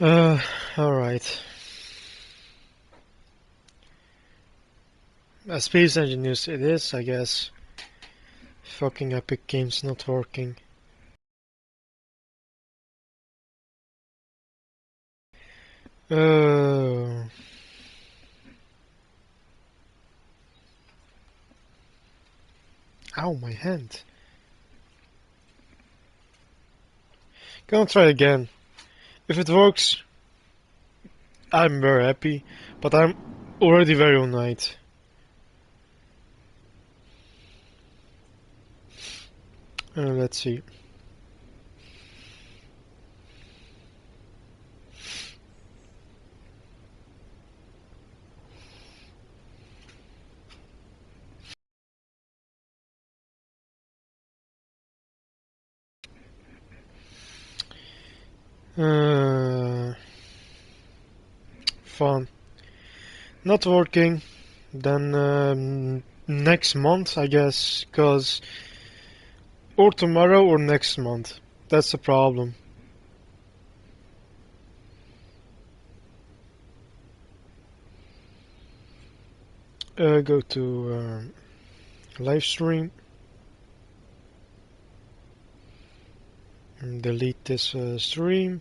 Uh, alright. Space Engineers it is, I guess. Fucking Epic Games not working. Uh, Ow, my hand. Gonna try again. If it works, I'm very happy, but I'm already very on night. Let's see. Uh, Fun. Not working. Then next month, I guess, cause or tomorrow or next month. That's the problem. Go to live stream and delete this stream.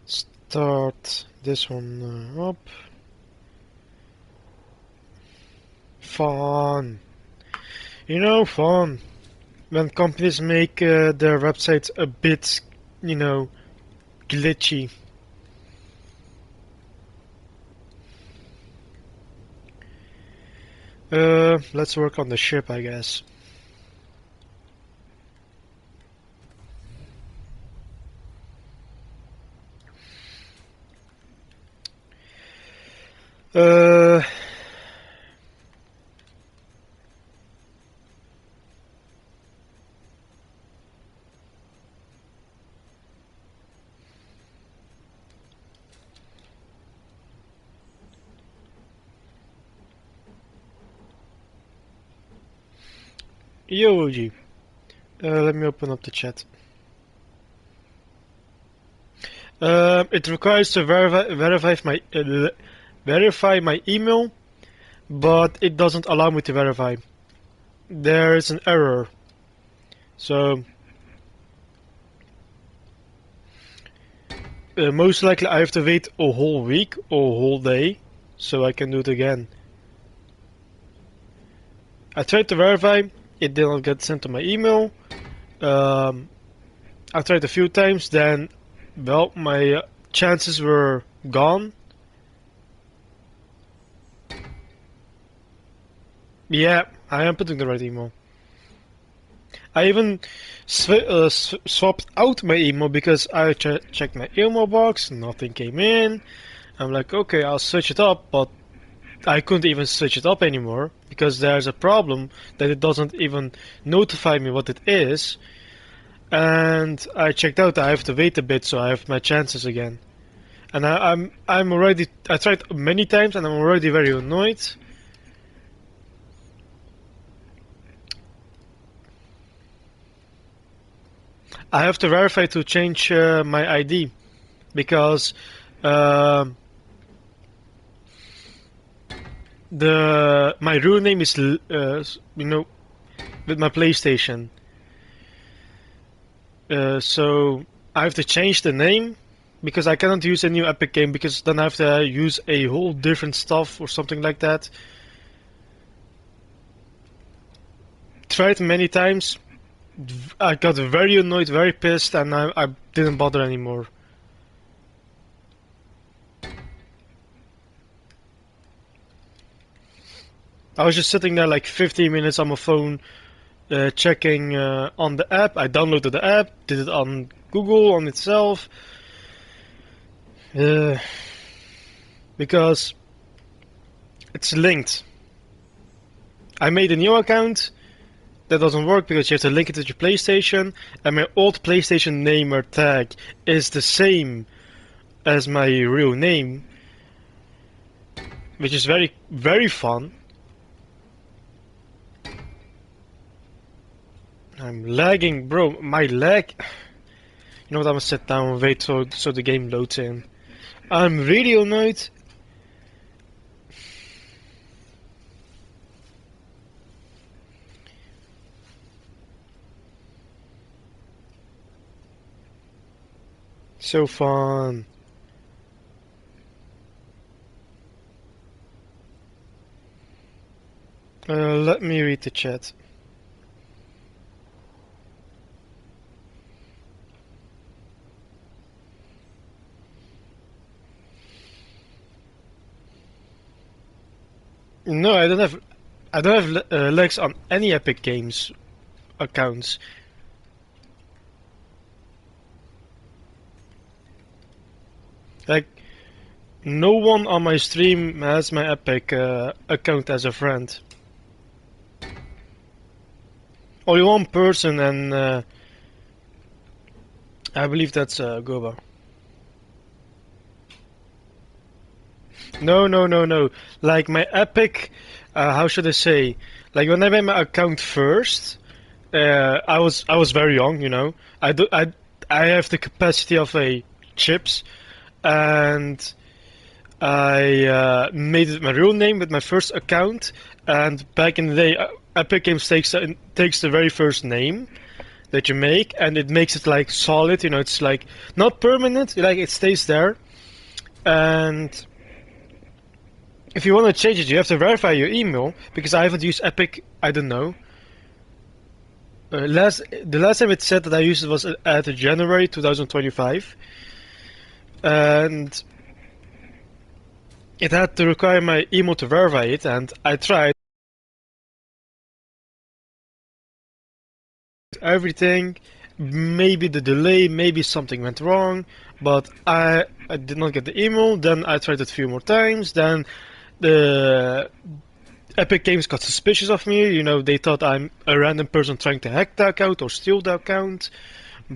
Start this one up. Fun. Fun. When companies make their websites a bit, glitchy. Let's work on the ship, I guess. Uh, Yo, OG. Let me open up the chat. It requires to verify my email, but it doesn't allow me to verify. There is an error. So most likely I have to wait a whole week or a whole day so I can do it again. I tried to verify, it didn't get sent to my email. I tried a few times, then, well, my chances were gone. Yeah, I am putting the right email. I even swapped out my email because I checked my email box, nothing came in. I'm like, okay, I'll switch it up, but I couldn't even switch it up anymore because there's a problem that it doesn't even notify me what it is. And I checked out, I have to wait a bit so I have my chances again. And I'm already, I tried many times and I'm already very annoyed. I have to verify to change my ID because um my real name is with my PlayStation. So I have to change the name because I cannot use a new Epic game because then I have to use a whole different stuff or something like that. Tried many times. I got very annoyed, very pissed, and I didn't bother anymore. I was just sitting there like 15 minutes on my phone, checking on the app. I downloaded the app, did it on Google on itself, uh, because it's linked. I made a new account. That doesn't work because you have to link it to your PlayStation, and my old PlayStation name or tag is the same as my real name, which is very, very fun. I'm lagging, bro. My lag. You know what? I'm gonna sit down and wait so the game loads in. I'm really annoyed. So fun. Let me read the chat. No, I don't have legs on any Epic Games accounts. Like, no one on my stream has my Epic account as a friend. Only one person, and I believe that's Goba. No, no, no, no. Like my Epic, how should I say? Like when I made my account first, I was very young, you know. I have the capacity of a chips, and I made it my real name with my first account. And back in the day, Epic Games takes the very first name that you make, and it makes it like solid. You know, it's like not permanent. Like it stays there, and if you want to change it, you have to verify your email because I haven't used Epic. I don't know. The last time it said that I used it was at January 2025, and it had to require my email to verify it, and I tried everything. Maybe the delay, maybe something went wrong, but I did not get the email. Then I tried it a few more times. Then the Epic Games got suspicious of me. You know, they thought I'm a random person trying to hack the account or steal the account,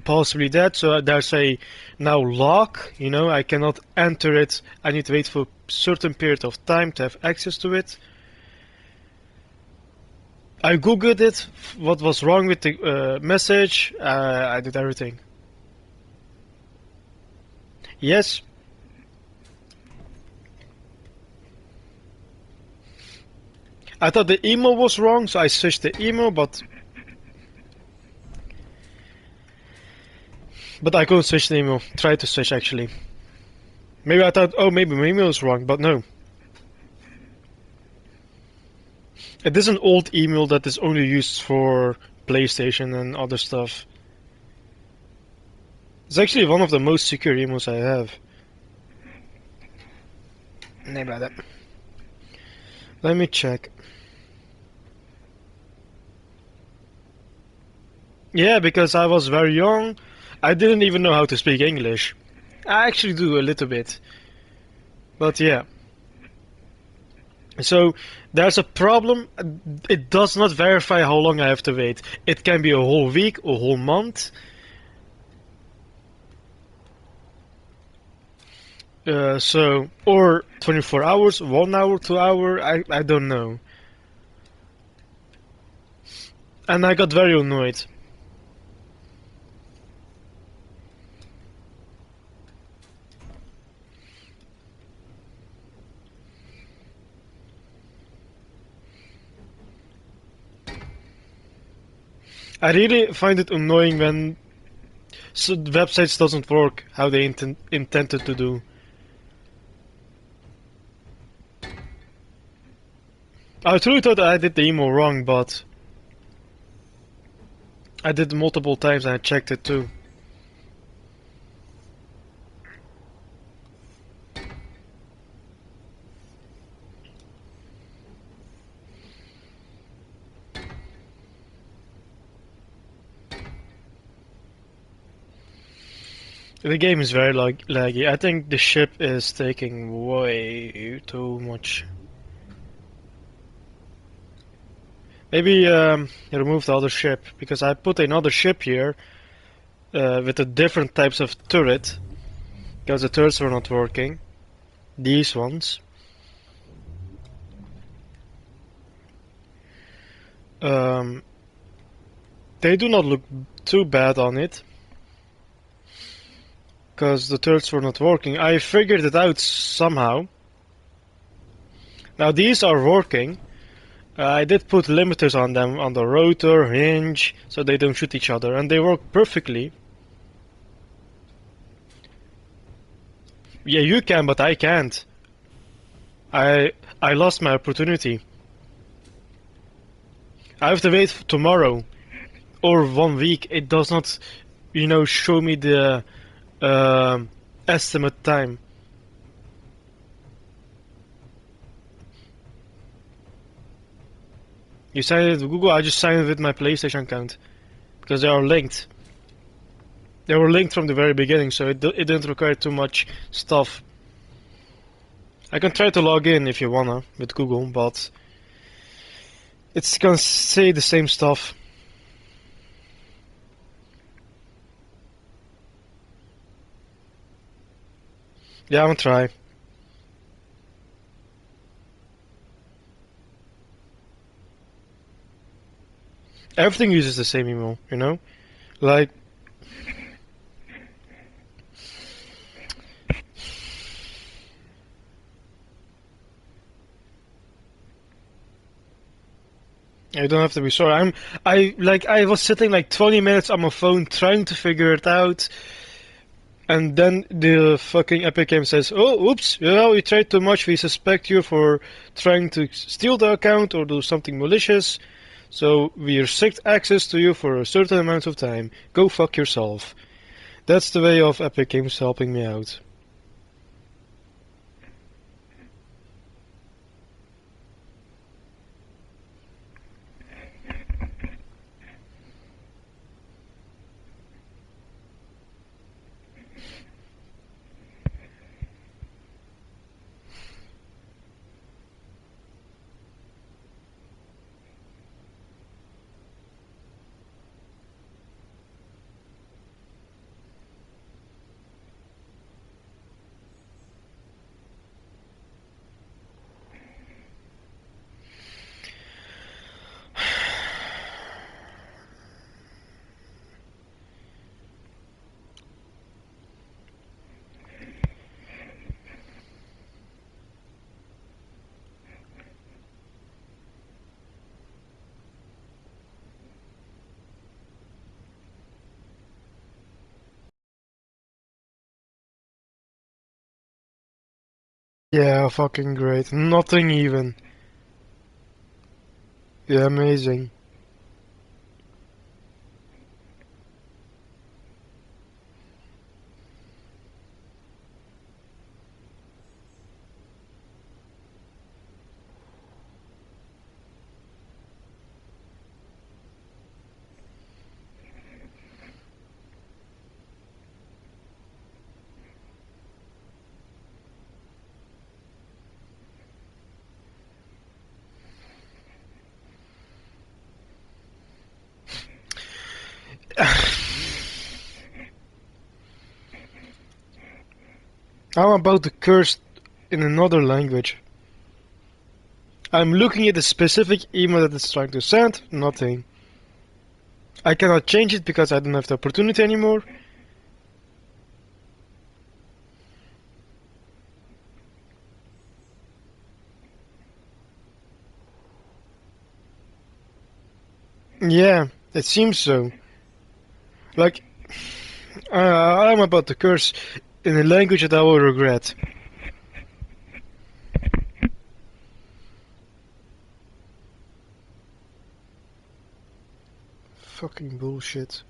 possibly that. So there's a now lock. You know, I cannot enter it. I need to wait for a certain period of time to have access to it. I googled it. What was wrong with the message? I did everything. Yes. I thought the email was wrong, so I switched the email, but I couldn't switch the email. Tried to switch actually. Maybe I thought, oh, maybe my email is wrong, but no. It is an old email that is only used for PlayStation and other stuff. It's actually one of the most secure emails I have. Nee, brother. Let me check. Yeah, because I was very young, I didn't even know how to speak English. I actually do a little bit. But yeah. So there's a problem. It does not verify how long I have to wait. It can be a whole week, a whole month. Or 24 hours, 1 hour, 2 hour, I don't know. And I got very annoyed. I really find it annoying when websites doesn't work how they intended to do. I truly thought I did the email wrong, but I did it multiple times and I checked it too. The game is very laggy. I think the ship is taking way too much. Maybe remove the other ship, because I put another ship here with the different types of turret, because the turrets were not working. These ones. Um, they do not look too bad on it. because the turrets were not working. I figured it out somehow. Now these are working. I did put limiters on them, on the rotor, hinge, so they don't shoot each other, and they work perfectly. Yeah, you can, but I can't. I lost my opportunity. I have to wait tomorrow or 1 week. It does not, show me the estimate time. You signed it with Google. I just signed it with my PlayStation account because they are linked. They were linked from the very beginning, so it didn't require too much stuff. I can try to log in if you wanna with Google, but it's gonna say the same stuff. Yeah, I'm gonna try. Everything uses the same email, Like, you don't have to be sorry. I was sitting like 20 minutes on my phone trying to figure it out, and then the fucking Epic Game says, "Oh, oops, you tried too much. We suspect you for trying to steal the account or do something malicious. So we restrict access to you for a certain amount of time. Go fuck yourself." That's the way of Epic Games helping me out. Yeah, fucking great. Nothing even. Yeah, amazing. How about the curse in another language? I'm looking at the specific email that it's trying to send. Nothing. I cannot change it because I don't have the opportunity anymore. Yeah, it seems so. Like, I'm about to curse in a language that I will regret. Fucking bullshit.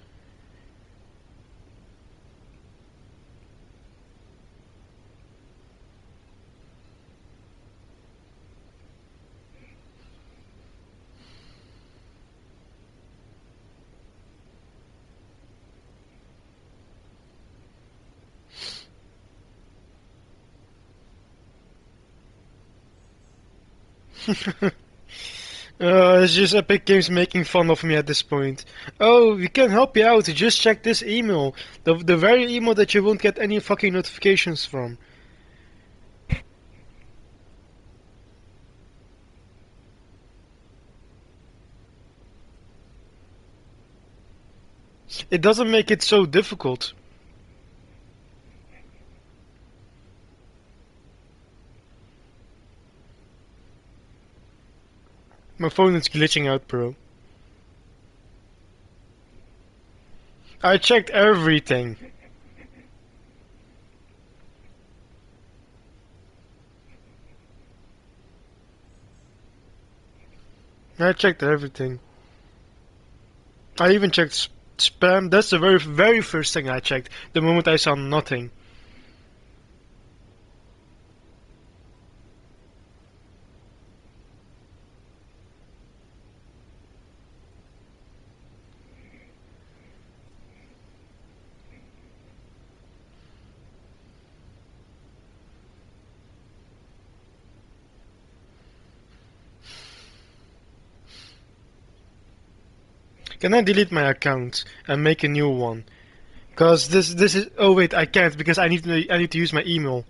It's just Epic Games making fun of me at this point. Oh, we can help you out. Just check this email. The very email that you won't get any fucking notifications from. It doesn't make it so difficult. My phone is glitching out, bro. I checked everything. I checked everything. I even checked spam. That's the very first thing I checked. The moment I saw nothing. Can I delete my account and make a new one? Cause this is. Oh wait, I can't because I need to use my email.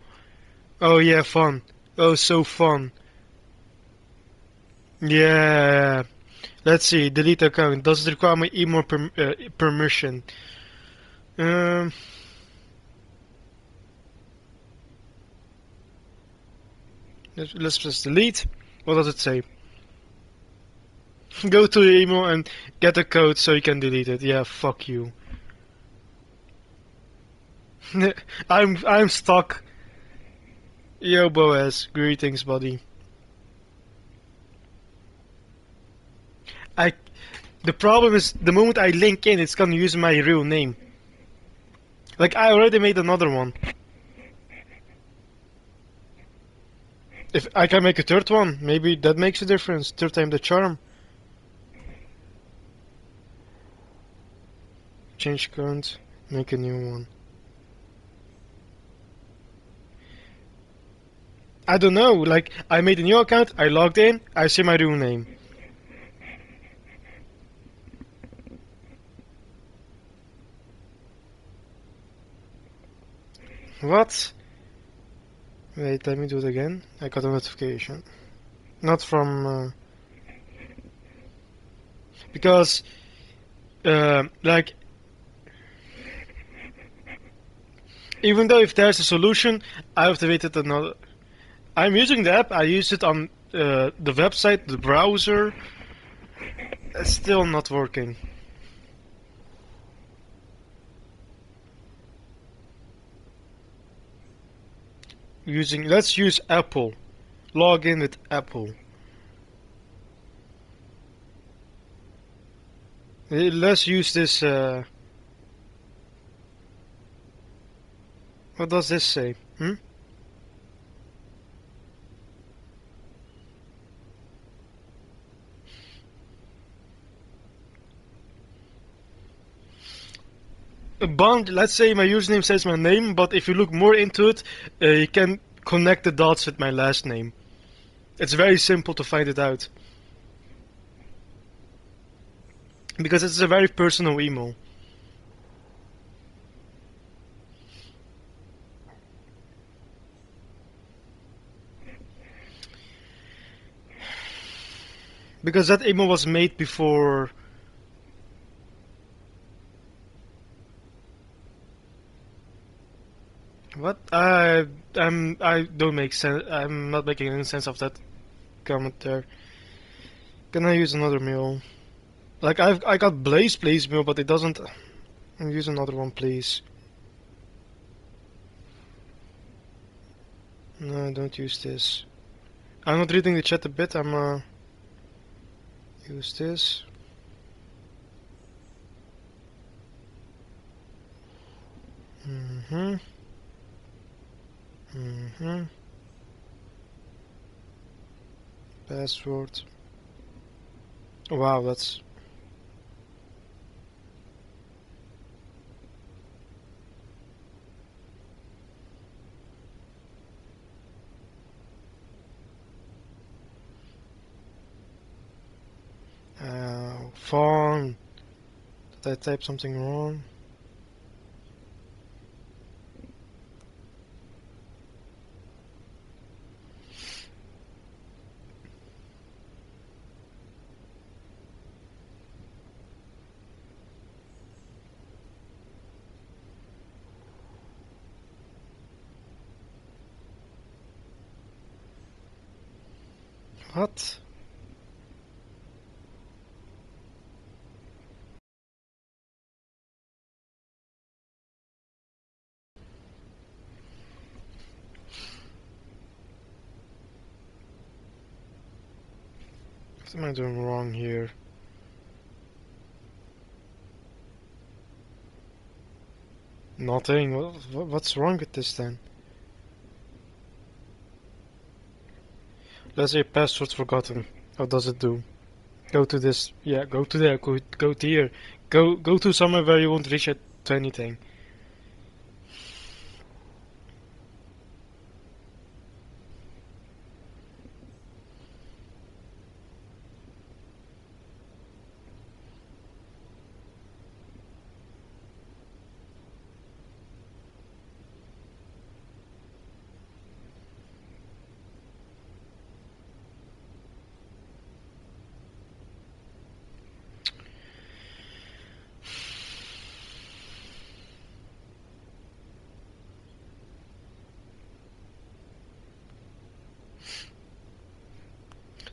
Oh yeah, fun. Oh, so fun. Yeah. Let's see. Delete account. Does it require my email permission? Um. Let's just delete. What does it say? Go to your email and get a code so you can delete it. Yeah, fuck you. I'm stuck. Yo, Boaz. Greetings, buddy. I. The problem is the moment I link in, it's gonna use my real name. Like I already made another one. If I can make a third one, maybe that makes a difference. Third time the charm. Change account. Make a new one. I don't know. Like I made a new account. I logged in. I see my real name. What? Wait, let me do it again. I got a notification. Not from because like even though if there's a solution, I have to wait it another. I'm using the app. I use it on the website, the browser. It's still not working. Let's use Apple. Log in with Apple. Let's use this. What does this say? Hmm? A bond. Let's say my username says my name, but if you look more into it, you can connect the dots with my last name. It's very simple to find it out because it's a very personal email. Because that email was made before. What? I don't make sense. I'm not making any sense of that comment there. Can I use another mail? Like I got Blaze mail, but it doesn't. Use another one, please. No, don't use this. I'm not reading the chat a bit. Use this. Mm-hmm. Mm-hmm. Password. Wow, that's. Phone. Did I type something wrong? What? What am I doing wrong here? Nothing. What's wrong with this then? Let's say password forgotten. What does it do? Go to this. Yeah, go to there. Go to here. Go to somewhere where you won't reach it to anything.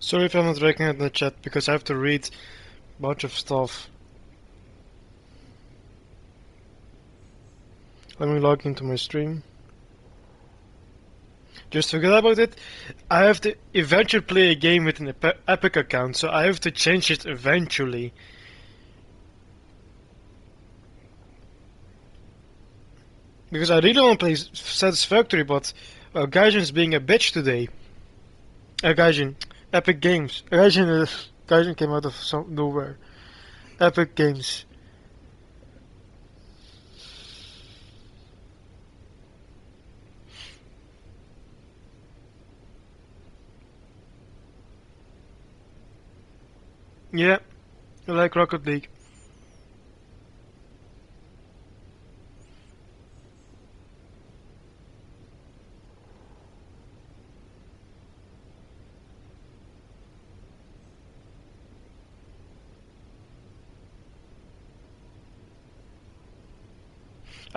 Sorry if I'm not writing it in the chat because I have to read a bunch of stuff. Let me log into my stream. Just forget about it. I have to eventually play a game with an Epic account, so I have to change it eventually. Because I really want to play Satisfactory, but Gaijin's being a bitch today. Gaijin, Epic Games. Gaijin came out of nowhere. Epic Games. Yeah, I like Rocket League.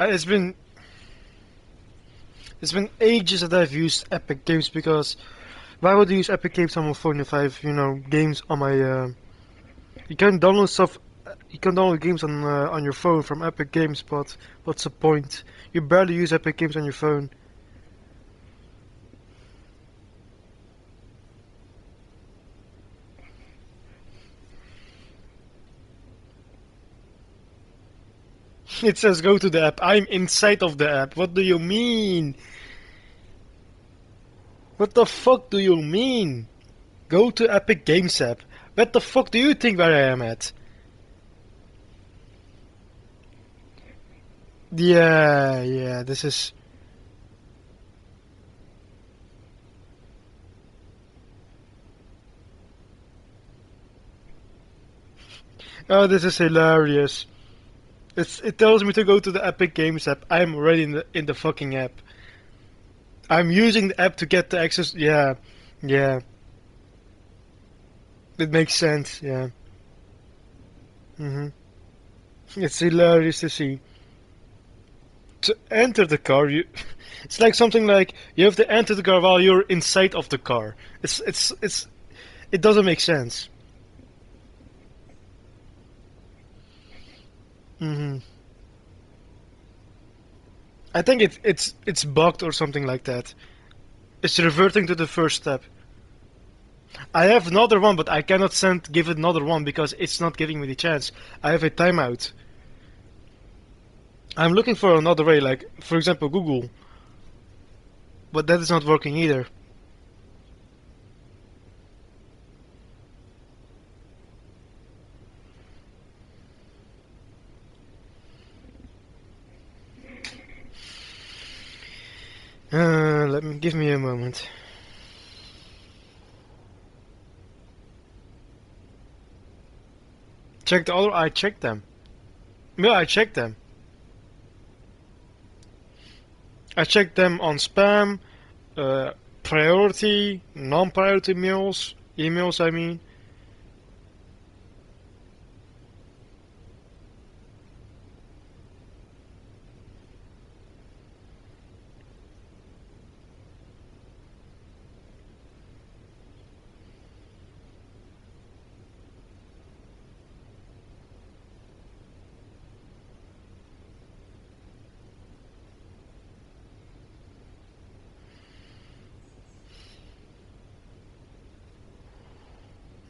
It's been ages that I've used Epic Games because why would I use Epic Games on my phone if I have games on my you can download stuff. You can download games on your phone from Epic Games, but what's the point? You barely use Epic Games on your phone. It says go to the app. I'm inside of the app. What do you mean? What the fuck do you mean? Go to Epic Games app. What the fuck do you think where I am at? Yeah, this is... Oh, this is hilarious. It tells me to go to the Epic Games app. I'm already in the fucking app. I'm using the app to get the access. Yeah, it makes sense. Yeah. Mhm. It's hilarious to see. To enter the car, it's like something like you have to enter the car while you're inside of the car. It doesn't make sense. Hmm. I think it's bugged or something like that. It's reverting to the first step. I have another one, but I cannot give it another one because it's not giving me the chance. I have a timeout. I'm looking for another way, like for example Google, but that is not working either. Let me give me a moment. Check the other. I checked them. Yeah, I checked them. I checked them on spam, uh, priority, non-priority emails. I mean.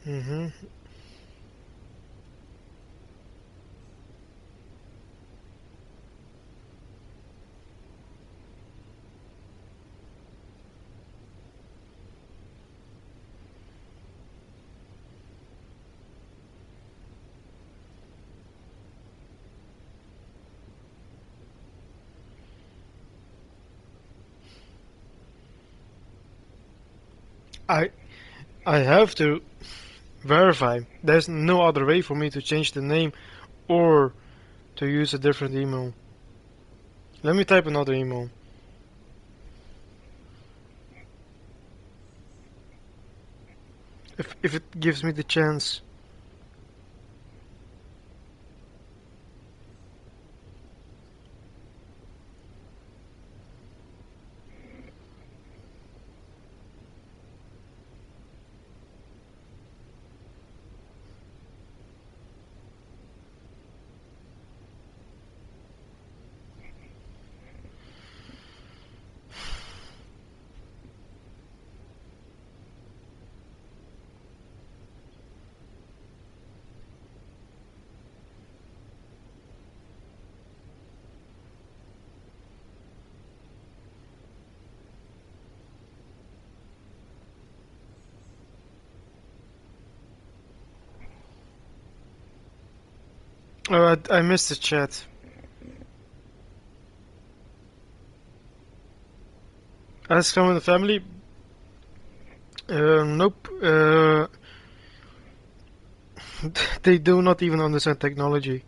Mm-hmm. I I have to verify. There's no other way for me to change the name or to use a different email. Let me type another email. If it gives me the chance. Oh, I missed the chat. Ask someone in the family. Nope. They do not even understand technology.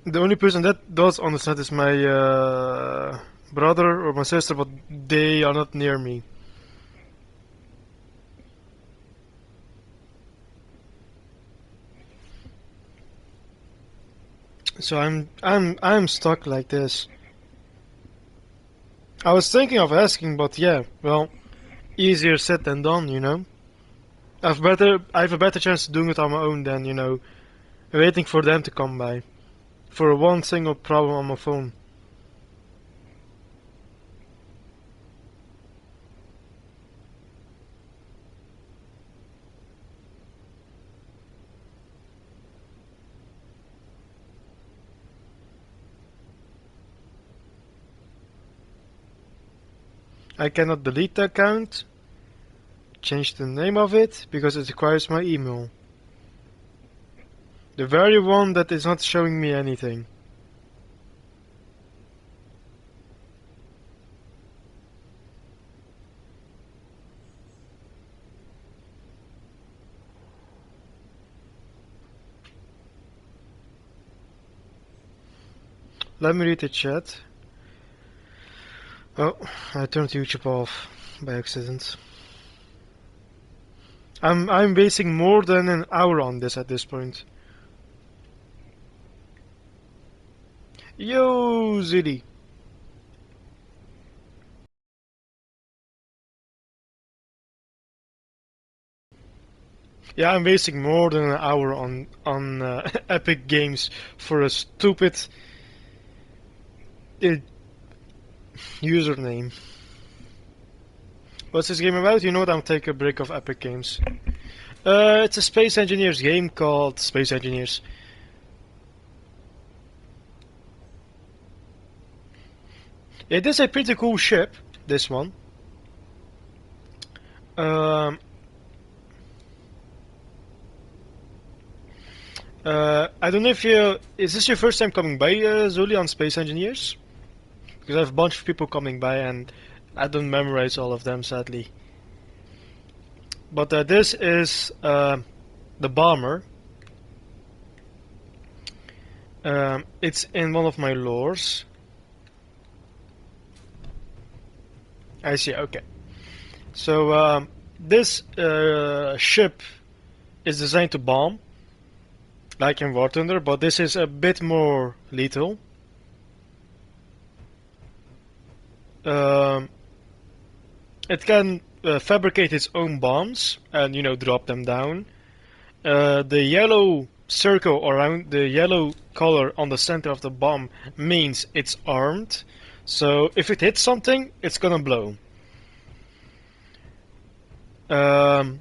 The only person that does understand is my brother or my sister, but they are not near me. So I'm stuck like this. I was thinking of asking, but yeah, well, easier said than done, you know. I have a better chance of doing it on my own than, waiting for them to come by. For one single problem on my phone. I cannot delete the account, change the name of it, because it requires my email. The very one that is not showing me anything. Let me read the chat. Oh, I turned YouTube off by accident. I'm wasting more than an hour on this at this point. Yo, Zilly. Yeah, I'm wasting more than an hour on Epic Games for a stupid uh, username. What's this game about? You know what? I'll take a break of Epic Games. It's a Space Engineers game called Space Engineers. It is a pretty cool ship, this one. Um, I don't know if you... Is this your first time coming by, Zuli, on Space Engineers? Because I have a bunch of people coming by and I don't memorize all of them, sadly. But this is the bomber. It's in one of my lores. I see, okay. So this ship is designed to bomb, like in War Thunder, but this is a bit more lethal. Um, it can fabricate its own bombs and drop them down. The yellow circle around the yellow color on the center of the bomb means it's armed. So if it hits something, it's gonna blow. Um,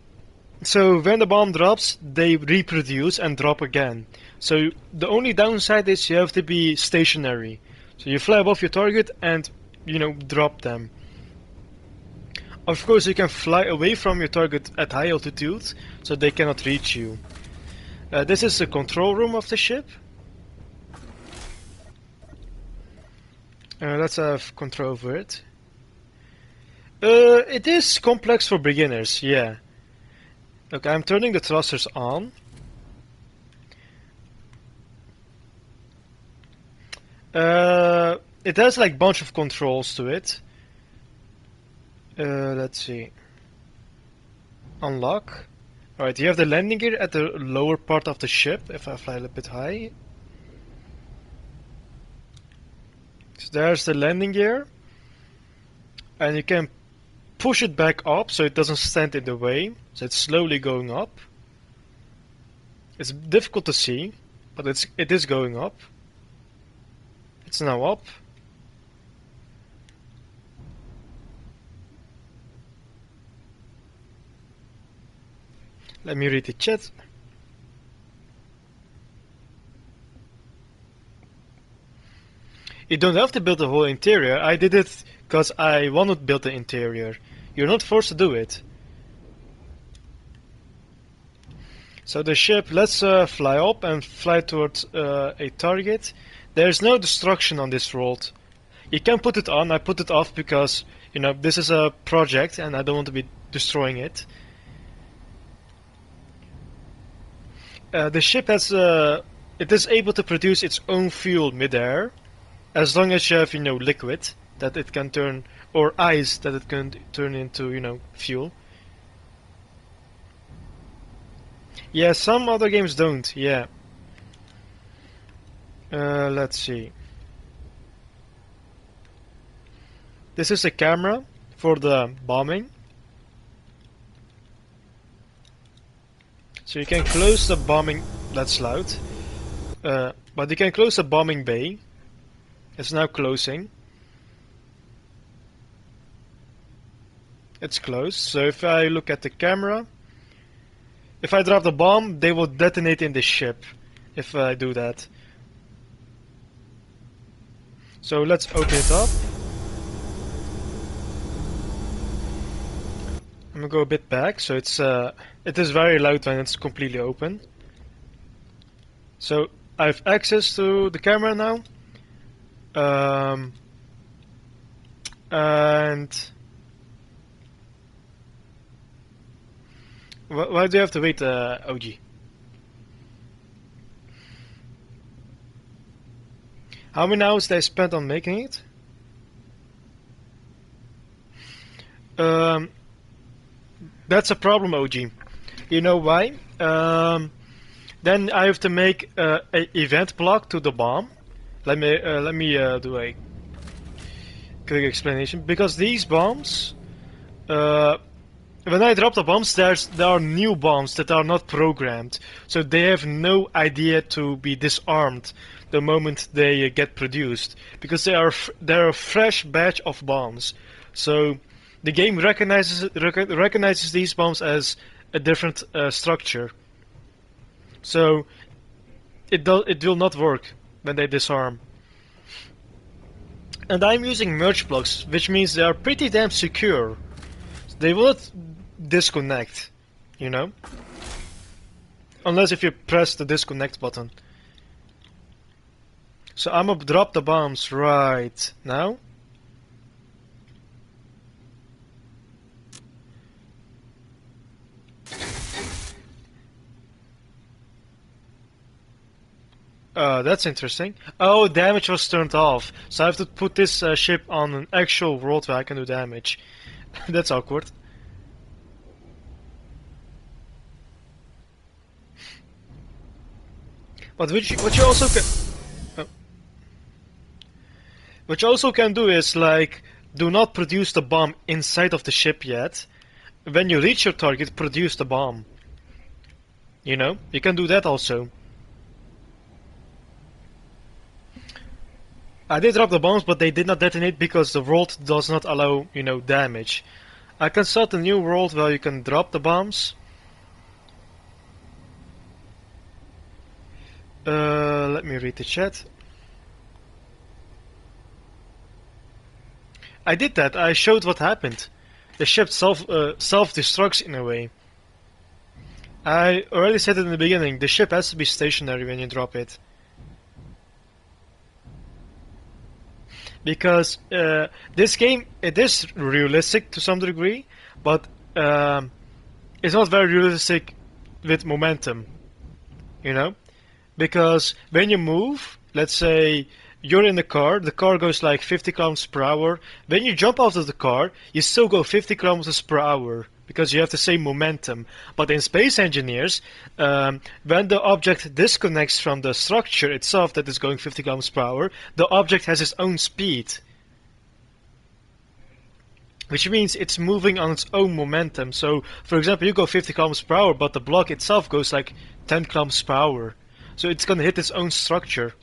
so when the bomb drops, they reproduce and drop again. So the only downside is you have to be stationary. So you fly above your target and, drop them. Of course, you can fly away from your target at high altitude, so they cannot reach you. This is the control room of the ship. Let's have control over it. It is complex for beginners, yeah. Okay, I'm turning the thrusters on. It has like bunch of controls to it. Let's see. Unlock. Alright, you have the landing gear at the lower part of the ship, if I fly a little bit high. So there's the landing gear. And you can push it back up so it doesn't stand in the way. So it's slowly going up. It's difficult to see, but it is going up. It's now up. Let me read the chat. You don't have to build the whole interior. I did it because I wanted to build the interior. You're not forced to do it. So the ship, let's fly up and fly towards a target. There's no destruction on this world. You can put it on. I put it off because, this is a project and I don't want to be destroying it. The ship has, it is able to produce its own fuel mid-air, as long as you have, liquid that it can turn, or ice that it can turn into, fuel. Yeah, some other games don't, yeah. Let's see. This is a camera for the bombing. So you can close the bombing, that's loud. But you can close the bombing bay. It's now closing. It's closed. So if I look at the camera, if I drop the bomb, they will detonate in the ship if I do that. So let's open it up. I'm gonna go a bit back, so it is very loud when it's completely open. So I have access to the camera now. And why do you have to wait, OG? How many hours they spent on making it? That's a problem, OG. You know why? Then I have to make an event block to the bomb. Let me do a quick explanation. Because these bombs, when I drop the bombs, there are new bombs that are not programmed, so they have no idea to be disarmed the moment they get produced, because they're a fresh batch of bombs. So the game recognizes these bombs as a different structure. So it will not work when they disarm. And I'm using merge blocks, which means they are pretty damn secure. They will not disconnect, unless if you press the disconnect button. So I'm gonna drop the bombs right now. That's interesting. Oh, damage was turned off. So I have to put this ship on an actual world where I can do damage. That's awkward. But what you also can... What you also can do is, like, do not produce the bomb inside of the ship yet. When you reach your target, produce the bomb. You can do that also. I did drop the bombs, but they did not detonate because the world does not allow, damage. I can start a new world where you can drop the bombs. Let me read the chat. I did that. I showed what happened. The ship self-destructs in a way. I already said it in the beginning. The ship has to be stationary when you drop it. Because this game, it is realistic to some degree, but it's not very realistic with momentum, you know? Because when you move, let's say you're in the car goes like 50 kilometers per hour. When you jump out of the car, you still go 50 kilometers per hour because you have the same momentum. But in Space Engineers, when the object disconnects from the structure itself that is going 50 kilometers per hour, the object has its own speed. Which means it's moving on its own momentum. So, for example, you go 50 kilometers per hour, but the block itself goes like 10 kilometers per hour. So it's gonna hit its own structure.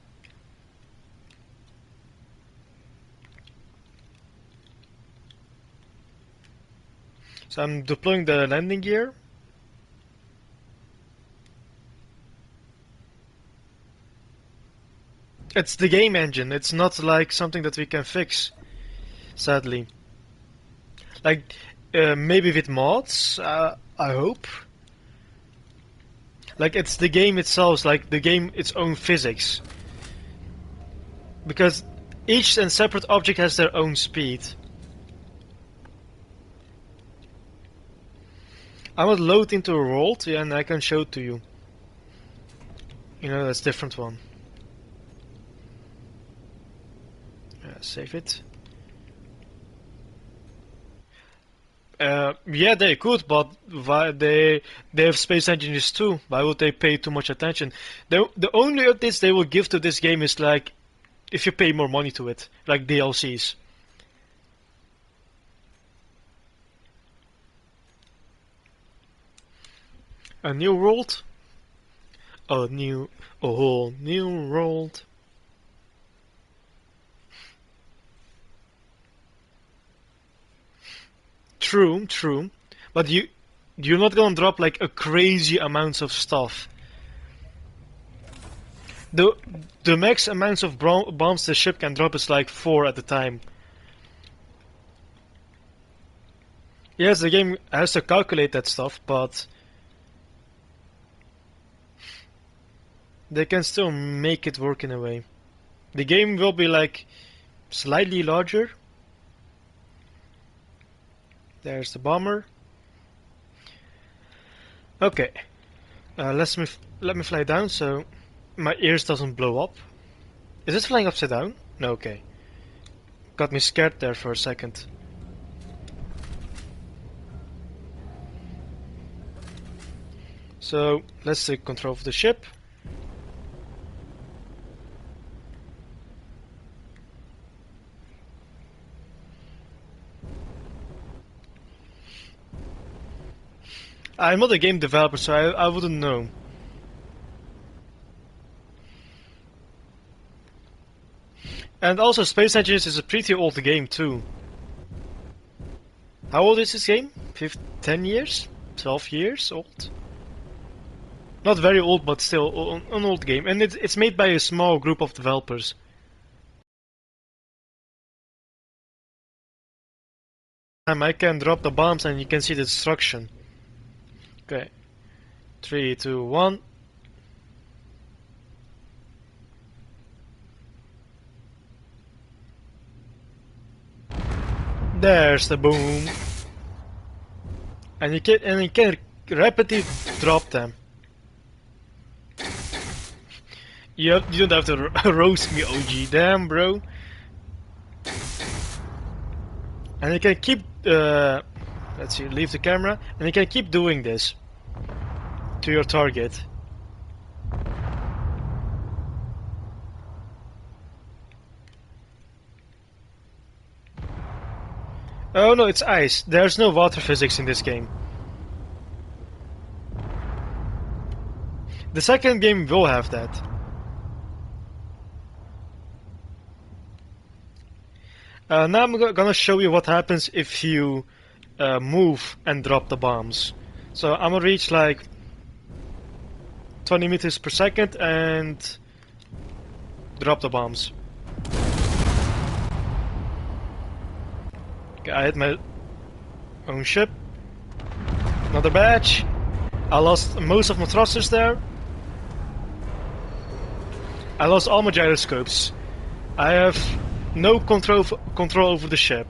So I'm deploying the landing gear. It's the game engine. It's not like something that we can fix, sadly. Like, maybe with mods, I hope. Like, it's the game itself, like the game its own physics. Because each and separate object has their own speed. I will load into a world, yeah, and I can show it to you. You know, that's a different one. Save it. Yeah, they could, but why they have space engineers too. Why would they pay too much attention? The only updates they will give to this game is like if you pay more money to it, like DLCs. A new world, a whole new world. True, true, but you're not gonna drop like a crazy amounts of stuff. The the max amounts of bombs the ship can drop is like 4 at a time. Yes, the game has to calculate that stuff, but they can still make it work in a way. The game will be like slightly larger. There's the bomber. Okay, let me fly down so my ears doesn't blow up. Is this flying upside down? No, okay. Got me scared there for a second. So let's take control of the ship. I'm not a game developer, so I wouldn't know. And also, Space Engineers is a pretty old game too. How old is this game? 10 years? 12 years old? Not very old, but still an old game. And it's made by a small group of developers. I can drop the bombs and you can see the destruction. Okay. 3, 2, 1. There's the boom. And you can rapidly drop them. You don't have to roast me, OG. Damn, bro. And you can keep let's see, leave the camera, and you can keep doing this to your target. Oh no, it's ice. There's no water physics in this game. The second game will have that. Now I'm gonna show you what happens if you move and drop the bombs. So I'm gonna reach like 20 meters per second and drop the bombs. Okay, I hit my own ship. Another batch. I lost most of my thrusters there. I lost all my gyroscopes. I have no control over the ship.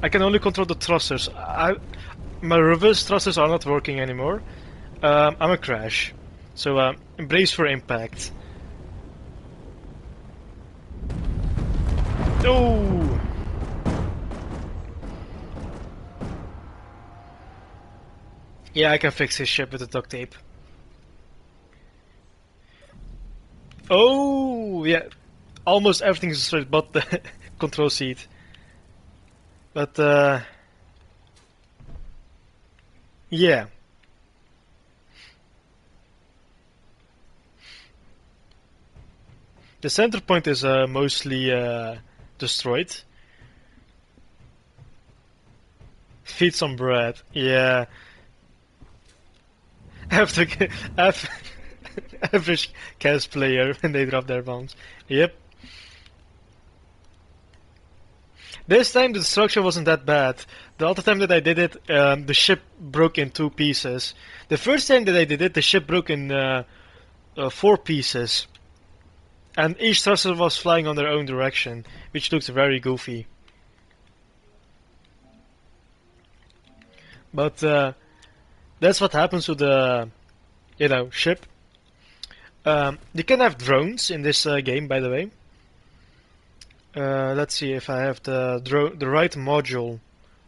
I can only control the thrusters. My reverse thrusters are not working anymore. I'm a crash. So brace for impact. Oh! Yeah, I can fix his ship with the duct tape. Oh, yeah. Almost everything is destroyed but the control seat. But, yeah. The center point is mostly destroyed. Feed some bread. Yeah. Average cast player when they drop their bombs. Yep. This time the destruction wasn't that bad. The other time that I did it, the ship broke in 2 pieces. The first time that I did it, the ship broke in 4 pieces. And each thruster was flying on their own direction, which looks very goofy. But that's what happens with the, ship. You can have drones in this game, by the way. Let's see if I have the right module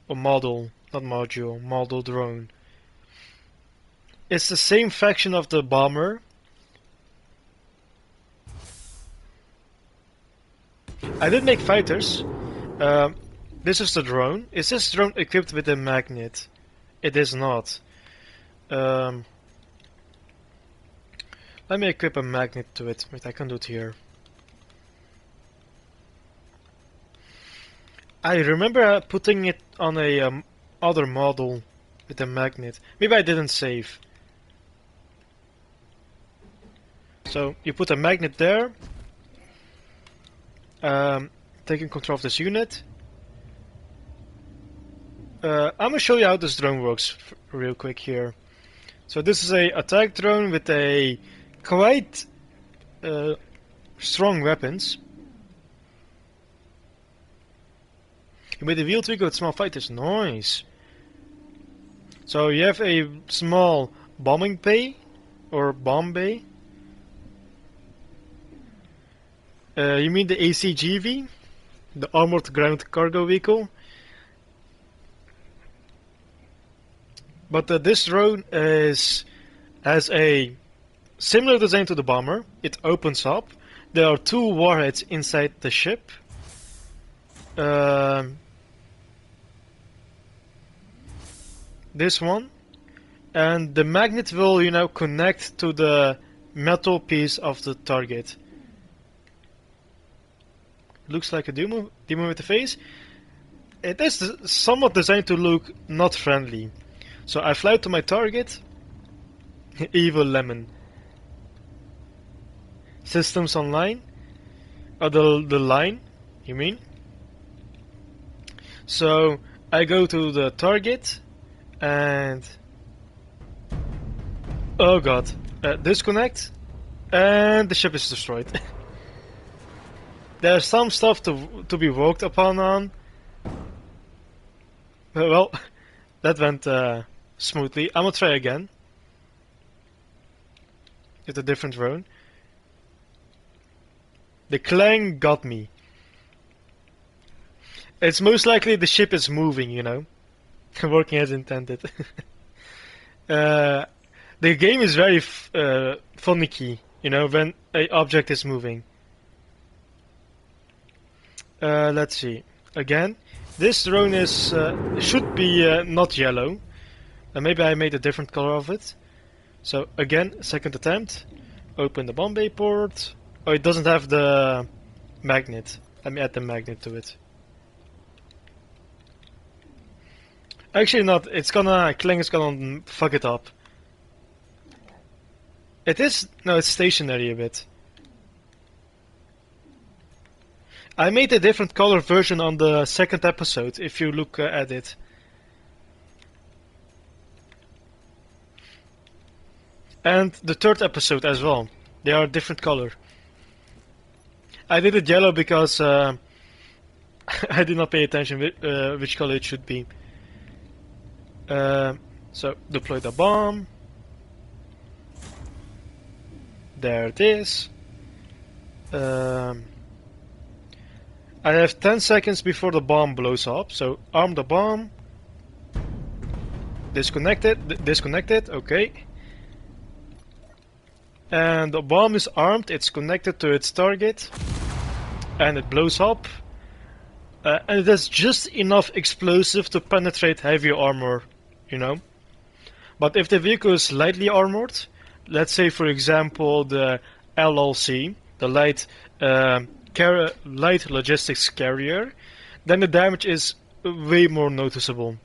or model, not module, model drone. It's the same faction of the bomber. I did make fighters. This is the drone. Is this drone equipped with a magnet? It is not. Let me equip a magnet to it. Wait, I can do it here. I remember putting it on a other model with a magnet. Maybe I didn't save. So you put a magnet there. Taking control of this unit. I'm gonna show you how this drone works real quick here. So this is a attack drone with a quite strong weapons. You made a wheel trigger with small fighters. Nice. So you have a small bombing bay or bomb bay. You mean the ACGV, the Armored Ground Cargo Vehicle? But this drone has a similar design to the bomber. It opens up. There are 2 warheads inside the ship. This one, and the magnet will, connect to the metal piece of the target. Looks like a demon with a face. It is somewhat designed to look not friendly. So I fly to my target. Evil Lemon. Systems online. Oh, the line, you mean? So I go to the target and oh god, disconnect, and the ship is destroyed. There's some stuff to be worked upon on. Well, that went smoothly. I'm gonna try again with a different drone. The clang got me. It's most likely the ship is moving, working as intended. The game is very finicky, when an object is moving. Let's see. Again, this drone is should be not yellow. Maybe I made a different color of it. So again, second attempt. Open the bomb bay port. Oh, it doesn't have the magnet. Let me add the magnet to it. Actually not, it's gonna, Clang is gonna fuck it up. It is, no, it's stationary a bit. I made a different color version on the second episode, if you look at it. And the third episode as well. They are different color. I did it yellow because I did not pay attention which color it should be. So deploy the bomb. There it is. I have 10 seconds before the bomb blows up, so arm the bomb. Disconnected, okay. And the bomb is armed, it's connected to its target, and it blows up. And it has just enough explosive to penetrate heavy armor, you know. But if the vehicle is lightly armored, let's say for example the LLC, the light logistics carrier, then the damage is way more noticeable.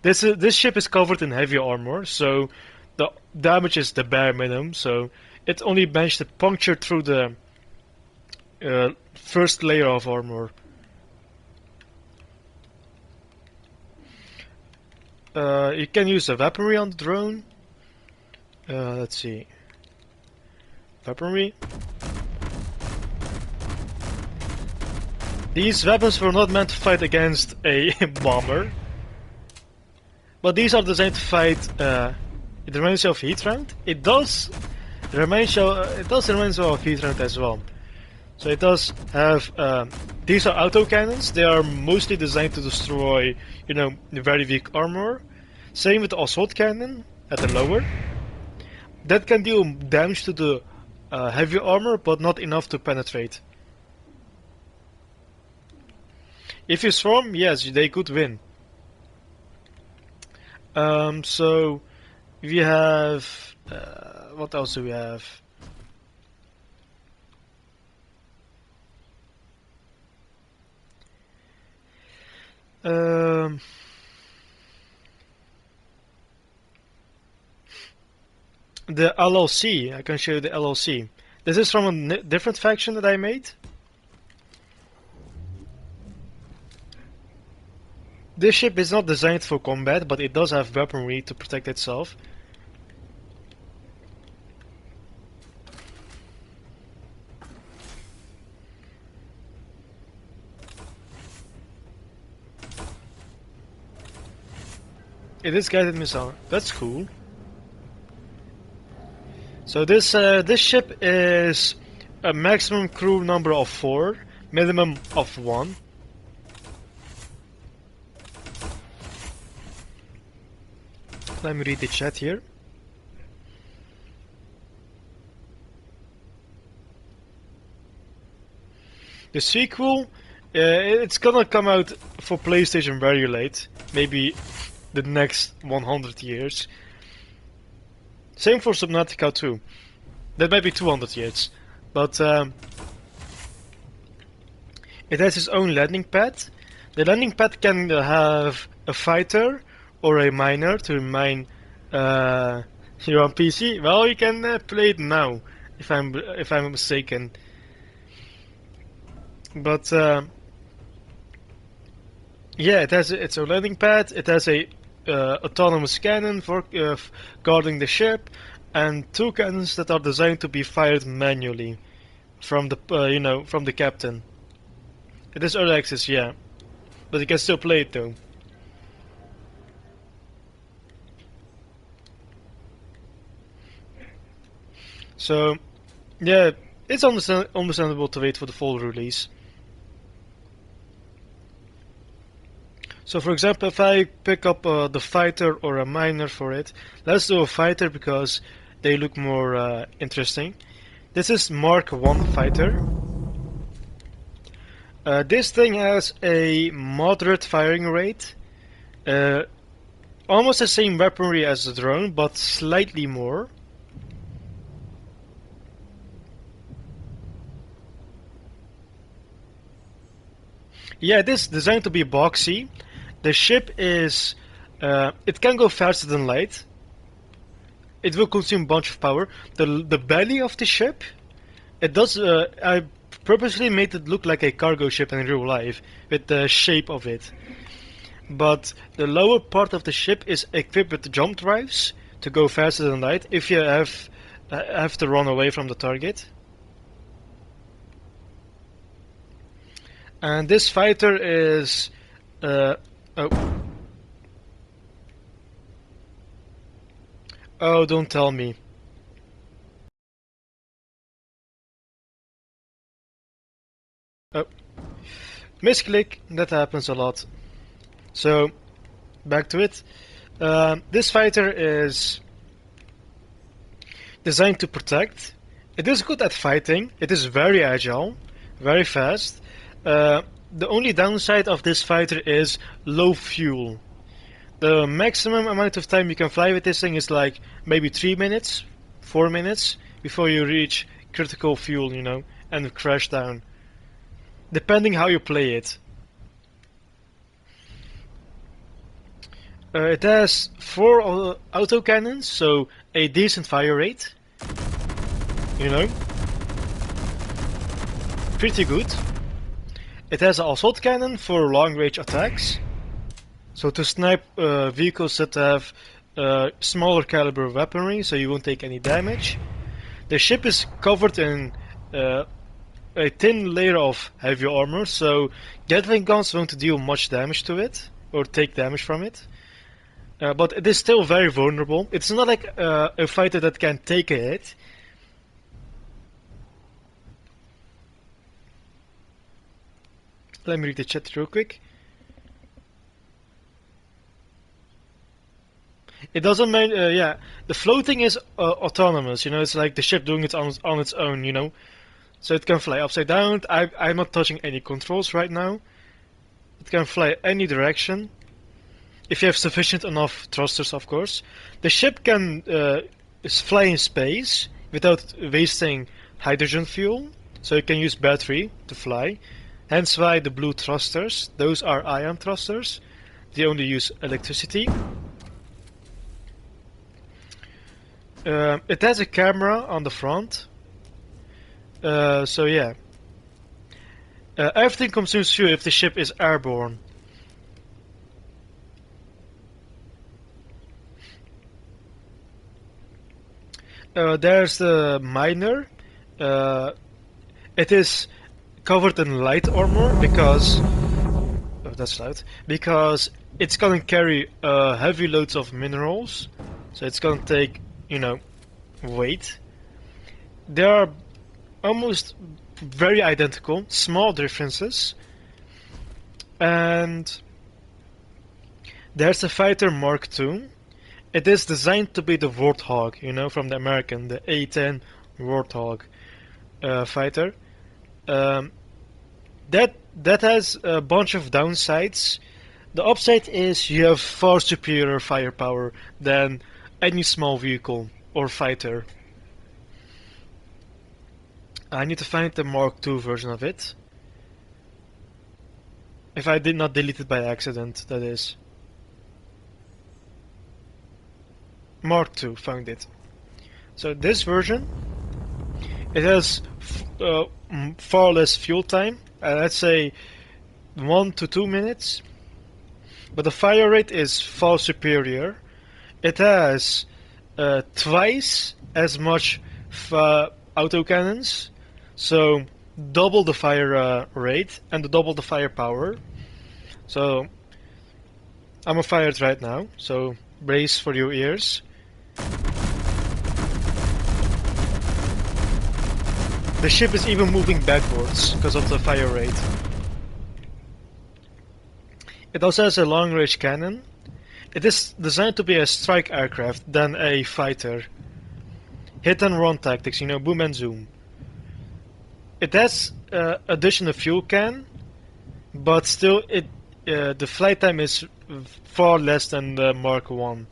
This ship is covered in heavy armor, so the damage is the bare minimum. So it only managed to puncture through the first layer of armor. You can use a weaponry on the drone. Let's see. Weaponry. These weapons were not meant to fight against a bomber, but these are designed to fight. It reminds you of Heatround. It does remind you of Heatround as well. So it does have. These are autocannons. They are mostly designed to destroy, you know, very weak armor. Same with the assault cannon at the lower. That can deal damage to the heavy armor, but not enough to penetrate. If you swarm, yes, they could win. So we have what else do we have? The LLC. I can show you the LLC. This is from a different faction that I made. This ship is not designed for combat, but it does have weaponry to protect itself. It is guided missile. That's cool. So this ship is a maximum crew number of 4, minimum of 1. Let me read the chat here. The sequel, it's gonna come out for PlayStation very late, maybe the next 100 years. Same for Subnautica 2. That might be 200 years, but it has its own landing pad. The landing pad can have a fighter or a miner to mine. You're on PC. Well, you can play it now, if I'm mistaken. But yeah, it has its own landing pad. It has a autonomous cannon for guarding the ship, and 2 cannons that are designed to be fired manually from the from the captain. It is early access, yeah, but you can still play it though. So, yeah, it's understandable to wait for the full release. So, for example, if I pick up the fighter or a miner for it, let's do a fighter because they look more interesting. This is Mark 1 fighter. This thing has a moderate firing rate, almost the same weaponry as the drone, but slightly more. Yeah, it is designed to be boxy. The ship is It can go faster than light. It will consume a bunch of power. The belly of the ship, it does. I purposely made it look like a cargo ship in real life with the shape of it. But the lower part of the ship is equipped with jump drives to go faster than light if you have to run away from the target. And this fighter is oh. Oh, don't tell me. Oh. Misclick, that happens a lot. So, back to it. This fighter is designed to protect. It is good at fighting. It is very agile, very fast. The only downside of this fighter is low fuel. The maximum amount of time you can fly with this thing is like maybe 3 minutes, 4 minutes before you reach critical fuel, you know, and crash down. Depending how you play it. It has 4 autocannons, so a decent fire rate. You know. Pretty good. It has an assault cannon for long range attacks. So to snipe vehicles that have smaller caliber weaponry, so you won't take any damage. The ship is covered in a thin layer of heavy armor, so Gatling guns won't deal much damage to it, or take damage from it. But it is still very vulnerable. It's not like a fighter that can take a hit. Let me read the chat real quick. It doesn't mean, yeah, the floating is autonomous, you know, it's like the ship doing it on its own, you know. So it can fly upside down. I'm not touching any controls right now. It can fly any direction. If you have sufficient enough thrusters, of course. The ship can fly in space without wasting hydrogen fuel. So you can use battery to fly. Hence why the blue thrusters, those are ion thrusters. They only use electricity. It has a camera on the front. So yeah. Everything consumes fuel if the ship is airborne. There's the miner. It is covered in light armor because... Oh, that's loud. Because it's gonna carry heavy loads of minerals. So it's gonna take, you know, weight. They are almost very identical, small differences. And there's the fighter Mark II. It is designed to be the Warthog, you know, from the American, the A-10 Warthog fighter. That has a bunch of downsides. The upside is you have far superior firepower than any small vehicle or fighter. I need to find the Mark II version of it. If I did not delete it by accident, that is. Mark II, found it. So this version, it has far less fuel time. Let's say 1 to 2 minutes. But the fire rate is far superior. It has twice as much autocannons. So double the fire rate and double the firepower. So I'm gonna fire it right now. So brace for your ears. The ship is even moving backwards because of the fire rate. It also has a long-range cannon. It is designed to be a strike aircraft than a fighter. Hit and run tactics, you know, boom and zoom. It has additional fuel can, but still the flight time is far less than the Mark I.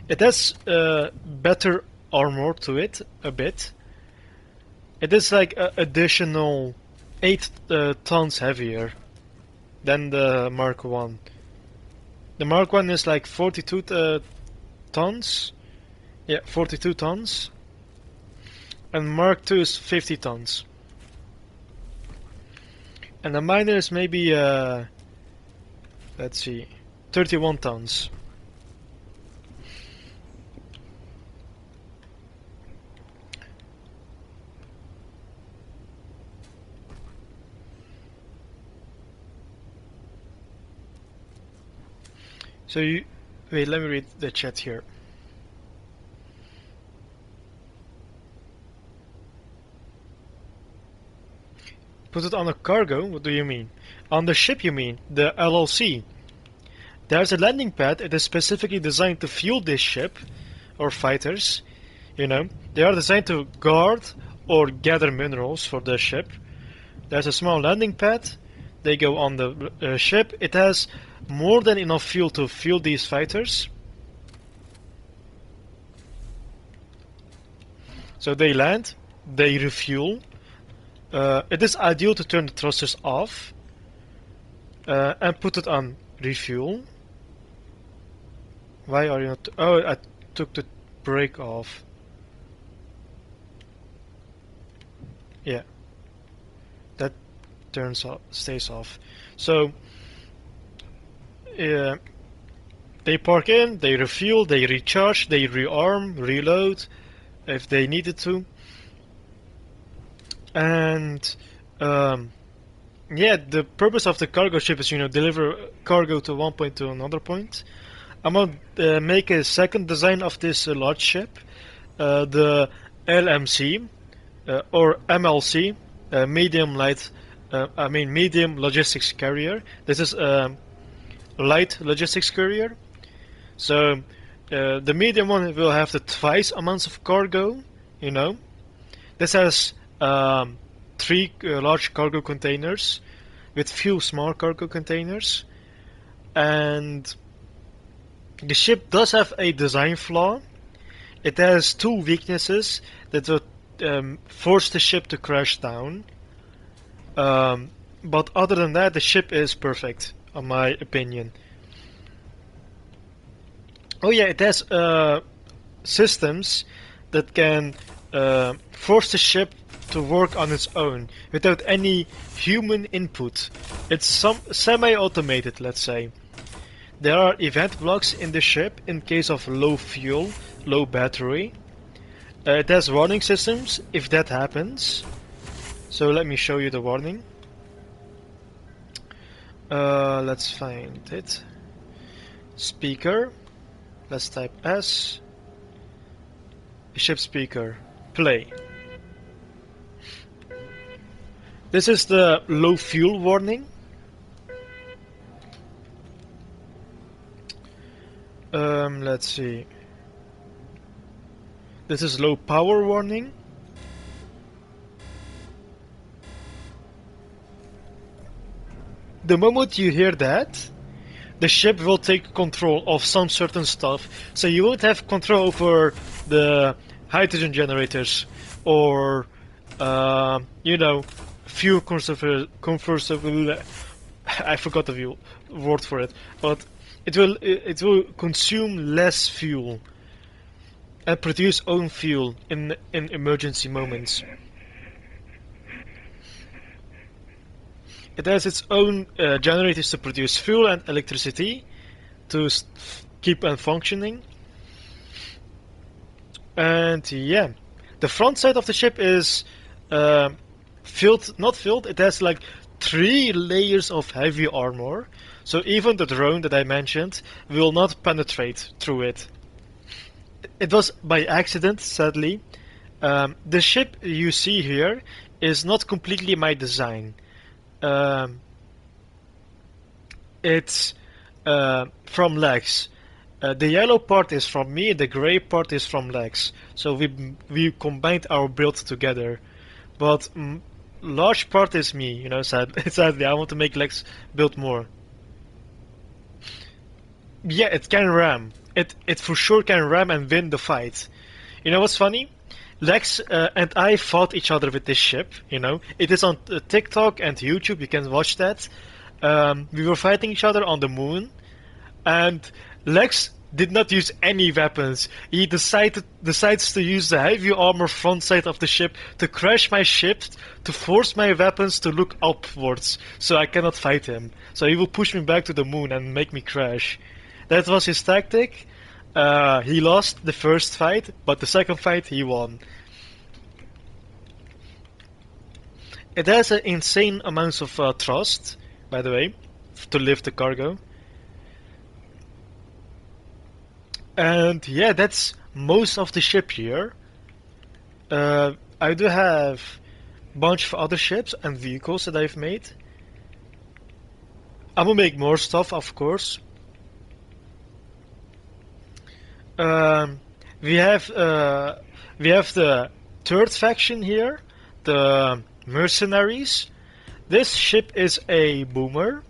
It has better armor to it, a bit. It is like additional 8 tons heavier than the Mark I. The Mark 1 is like 42 tons. Yeah, 42 tons. And Mark 2 is 50 tons. And the miner is maybe, let's see, 31 tons. So you, wait, let me read the chat here. Put it on a cargo? What do you mean? On the ship you mean? The LLC. There's a landing pad. It is specifically designed to fuel this ship, or fighters. You know, they are designed to guard or gather minerals for the ship. There's a small landing pad. They go on the ship. It has more than enough fuel to fuel these fighters. So they land, they refuel. It is ideal to turn the thrusters off and put it on refuel. Why are you not? Oh, I took the brake off. Yeah, that turns off, stays off. So they park in, they refuel, they recharge, they rearm, reload if they needed to. And yeah, the purpose of the cargo ship is, you know, deliver cargo to one point to another point. I'm gonna make a second design of this large ship, the LMC or MLC, medium light. Medium logistics carrier. This is light logistics carrier. So the medium one will have the twice amounts of cargo. You know, this has 3 large cargo containers with few small cargo containers, and the ship does have a design flaw. It has 2 weaknesses that will force the ship to crash down. But other than that, the ship is perfect, in my opinion. Oh yeah, it has systems that can force the ship to work on its own without any human input. It's semi-automated, let's say. There are event blocks in the ship in case of low fuel, low battery. It has warning systems if that happens. So let me show you the warning. Let's find it. Speaker. Let's type S. Ship speaker. Play. This is the low fuel warning. Let's see. This is low power warning. The moment you hear that, the ship will take control of some certain stuff. So you won't have control over the hydrogen generators or, you know, fuel conservable. I forgot the word for it, but it will consume less fuel and produce own fuel in emergency moments. It has its own generators to produce fuel and electricity to keep on functioning. And yeah, the front side of the ship is filled, not filled, it has like 3 layers of heavy armor. So even the drone that I mentioned will not penetrate through it. It was by accident, sadly. The ship you see here is not completely my design. It's from Lex. The yellow part is from me, the gray part is from Lex. So we combined our build together. But large part is me, you know, sadly. I want to make Lex build more. Yeah, it can ram. It for sure can ram and win the fight. You know what's funny? Lex and I fought each other with this ship, you know. It is on TikTok and YouTube, you can watch that. We were fighting each other on the moon. And Lex did not use any weapons. He decides to use the heavy armor front side of the ship to crash my ship, to force my weapons to look upwards, so I cannot fight him. So he will push me back to the moon and make me crash. That was his tactic. He lost the first fight, but the second fight he won. It has an insane amounts of thrust, by the way, to lift the cargo. And yeah, that's most of the ship here. I do have a bunch of other ships and vehicles that I've made. I'm gonna make more stuff, of course. Um, we have the third faction here, the mercenaries. This ship is a boomer.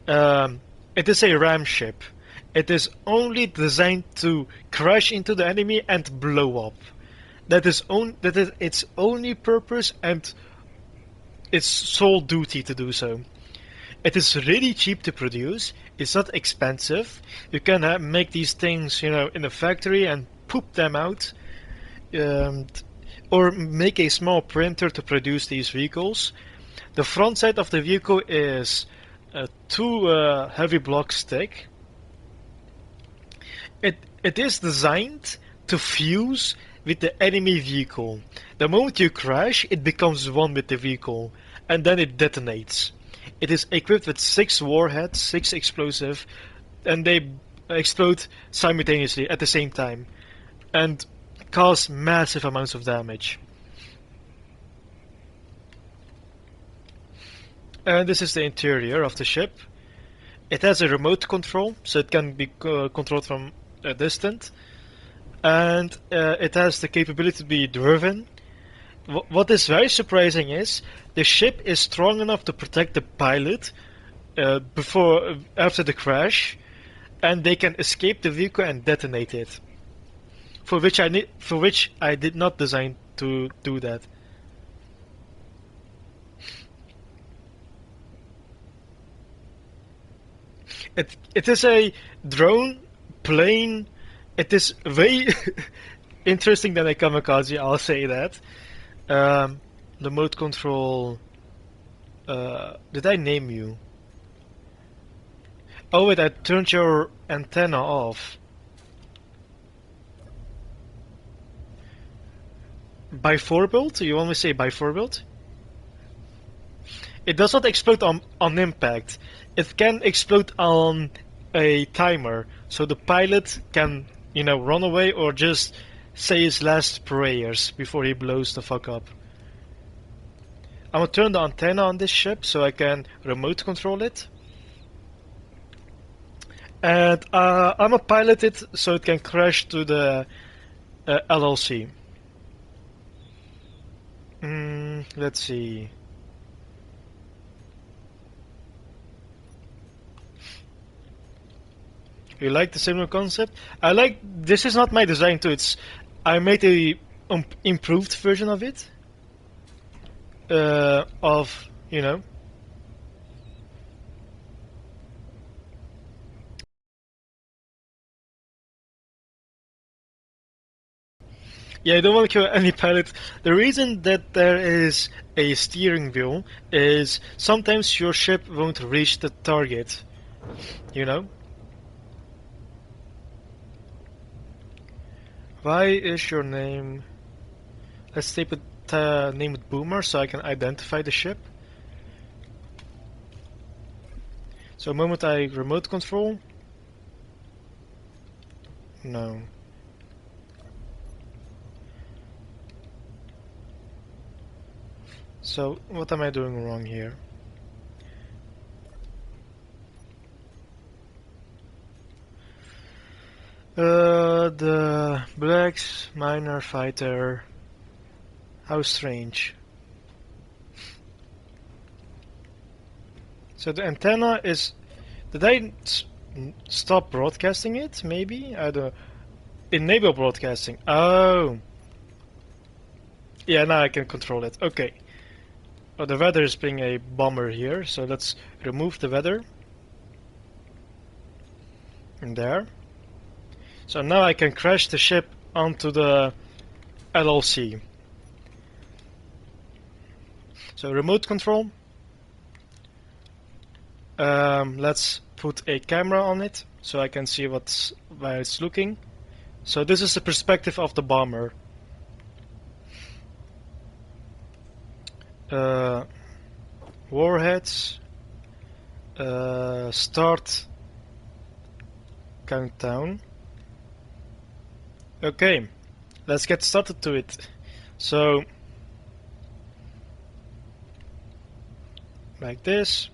It is a ram ship. It is only designed to crash into the enemy and blow up. That is its only purpose and its sole duty to do so. It is really cheap to produce. It's not expensive. You can make these things, in a factory and poop them out, um, or make a small printer to produce these vehicles. The front side of the vehicle is two heavy blocks thick. It is designed to fuse with the enemy vehicle. The moment you crash, it becomes one with the vehicle, and then it detonates. It is equipped with 6 warheads, 6 explosive, and they explode simultaneously at the same time, and cause massive amounts of damage. And this is the interior of the ship. It has a remote control, so it can be controlled from a distance, and it has the capability to be driven. What is very surprising is the ship is strong enough to protect the pilot after the crash, and they can escape the vehicle and detonate it. For which I did not design to do that. It is a drone plane. It is way interesting than a kamikaze, I'll say that. The mode control. Did I name you? Oh wait, I turned your antenna off. By 4 build? You want me to say by 4 build? It does not explode on impact. It can explode on a timer, so the pilot can, run away or just say his last prayers before he blows the fuck up. I'm gonna turn the antenna on this ship so I can remote control it. And I'm gonna pilot it so it can crash to the LLC. Let's see. You like the similar concept? This is not my design too. I made a improved version of it. Yeah, I don't want to kill any pilot. The reason that there is a steering wheel is sometimes your ship won't reach the target. You know? Why is your name... Let's tape it, name it Boomer so I can identify the ship. So the moment I remote control... No. So, what am I doing wrong here? The Blacks Miner Fighter. How strange. So the antenna is... Did I stop broadcasting it? Maybe? I don't... Enable broadcasting. Oh. Yeah, now I can control it. Okay. Oh, the weather is being a bomber here, so let's remove the weather. in there. So now I can crash the ship onto the LLC. So remote control. Let's put a camera on it so I can see where it's looking. So this is the perspective of the bomber. Warheads. Start countdown. Okay, let's get started to it. So, like this.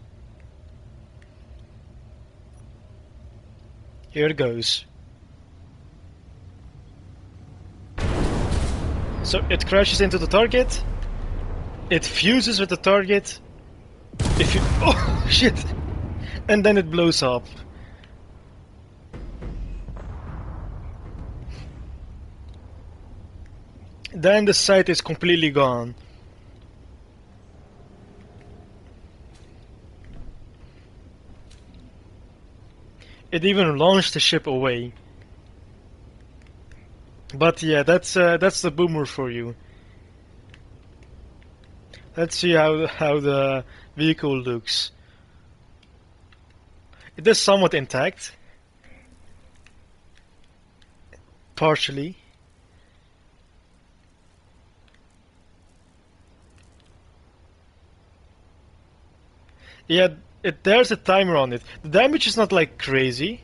Here it goes. So it crashes into the target. It fuses with the target. If you oh shit, and then it blows up. Then the site is completely gone. It even launched the ship away. But yeah, that's the boomer for you. Let's see how the vehicle looks. It is somewhat intact, partially. Yeah, there's a timer on it. The damage is not like crazy.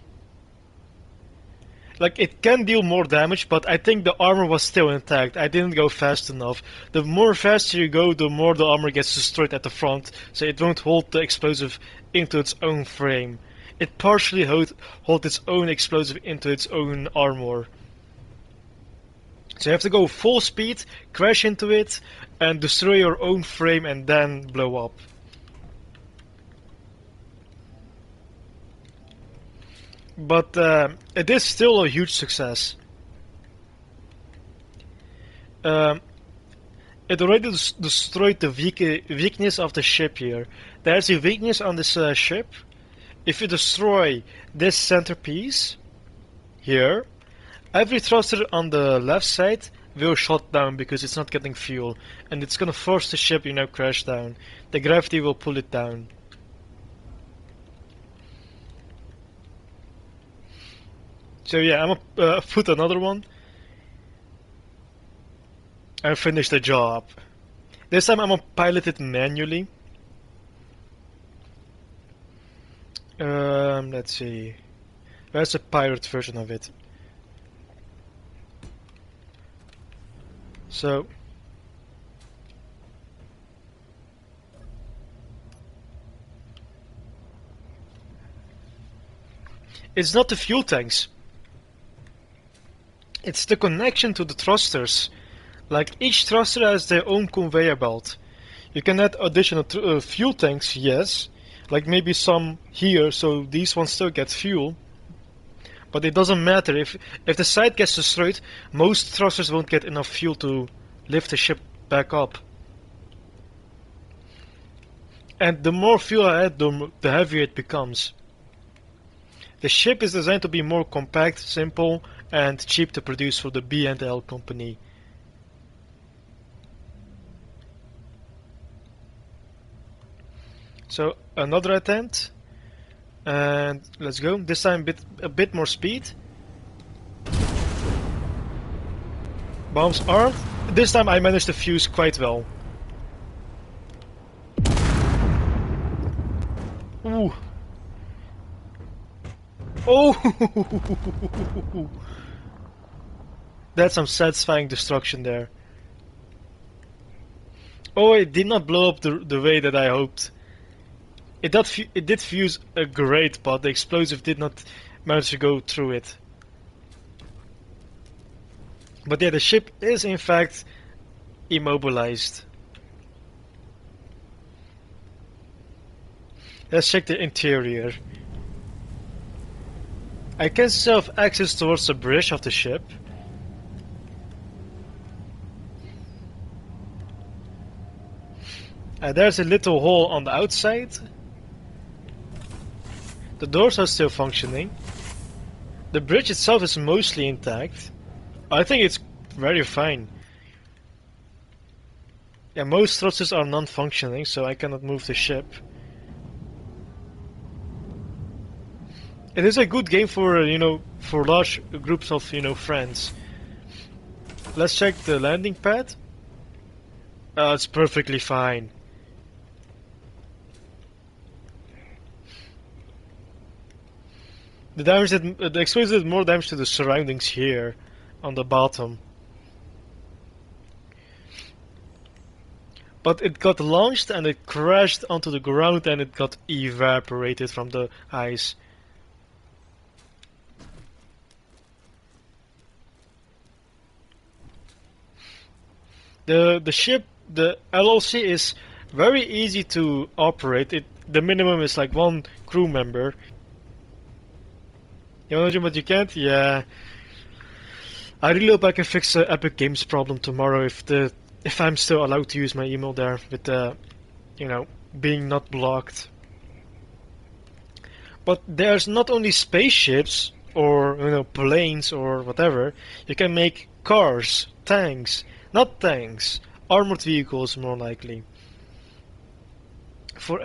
Like, it can deal more damage, but I think the armor was still intact. I didn't go fast enough. The more faster you go, the more the armor gets destroyed at the front, so it won't hold the explosive into its own frame. It partially holds its own explosive into its own armor. So you have to go full speed, crash into it, and destroy your own frame and then blow up. But it is still a huge success. It already destroyed the weakness of the ship here. There's a weakness on this ship. If you destroy this centerpiece here, every thruster on the left side will shut down because it's not getting fuel, and it's gonna force the ship, crash down. The gravity will pull it down. So yeah, I'm gonna put another one and finish the job. This time I'm gonna pilot it manually. Let's see. Where's the pirate version of it? So it's not the fuel tanks. It's the connection to the thrusters. Like, each thruster has their own conveyor belt. You can add additional fuel tanks, yes. Like maybe some here, so these ones still get fuel. But it doesn't matter. If the site gets destroyed, most thrusters won't get enough fuel to lift the ship back up. And the more fuel I add, the heavier it becomes. The ship is designed to be more compact, simple, and cheap to produce for the B&L company. So another attempt, and let's go. This time a bit more speed. Bombs armed. This time I managed to fuse quite well. Ooh. Oh! That's some satisfying destruction there. Oh, it did not blow up the way that I hoped. It did fuse great, but the explosive did not manage to go through it. But yeah, the ship is in fact immobilized. Let's check the interior. I can still have access towards the bridge of the ship. There's a little hole on the outside. The doors are still functioning. The bridge itself is mostly intact. I think it's very fine. Yeah, most thrusters are non-functioning, so I cannot move the ship. It is a good game for, for large groups of, friends. Let's check the landing pad. It's perfectly fine. The explosion did more damage to the surroundings here, on the bottom. But it got launched and it crashed onto the ground and it got evaporated from the ice. The ship, the LLC, is very easy to operate. The minimum is like 1 crew member. You wanna do but you can't? Yeah. I really hope I can fix the Epic Games problem tomorrow if I'm still allowed to use my email there with the, being not blocked. But there's not only spaceships or planes or whatever. You can make cars, tanks, not tanks, armored vehicles more likely. For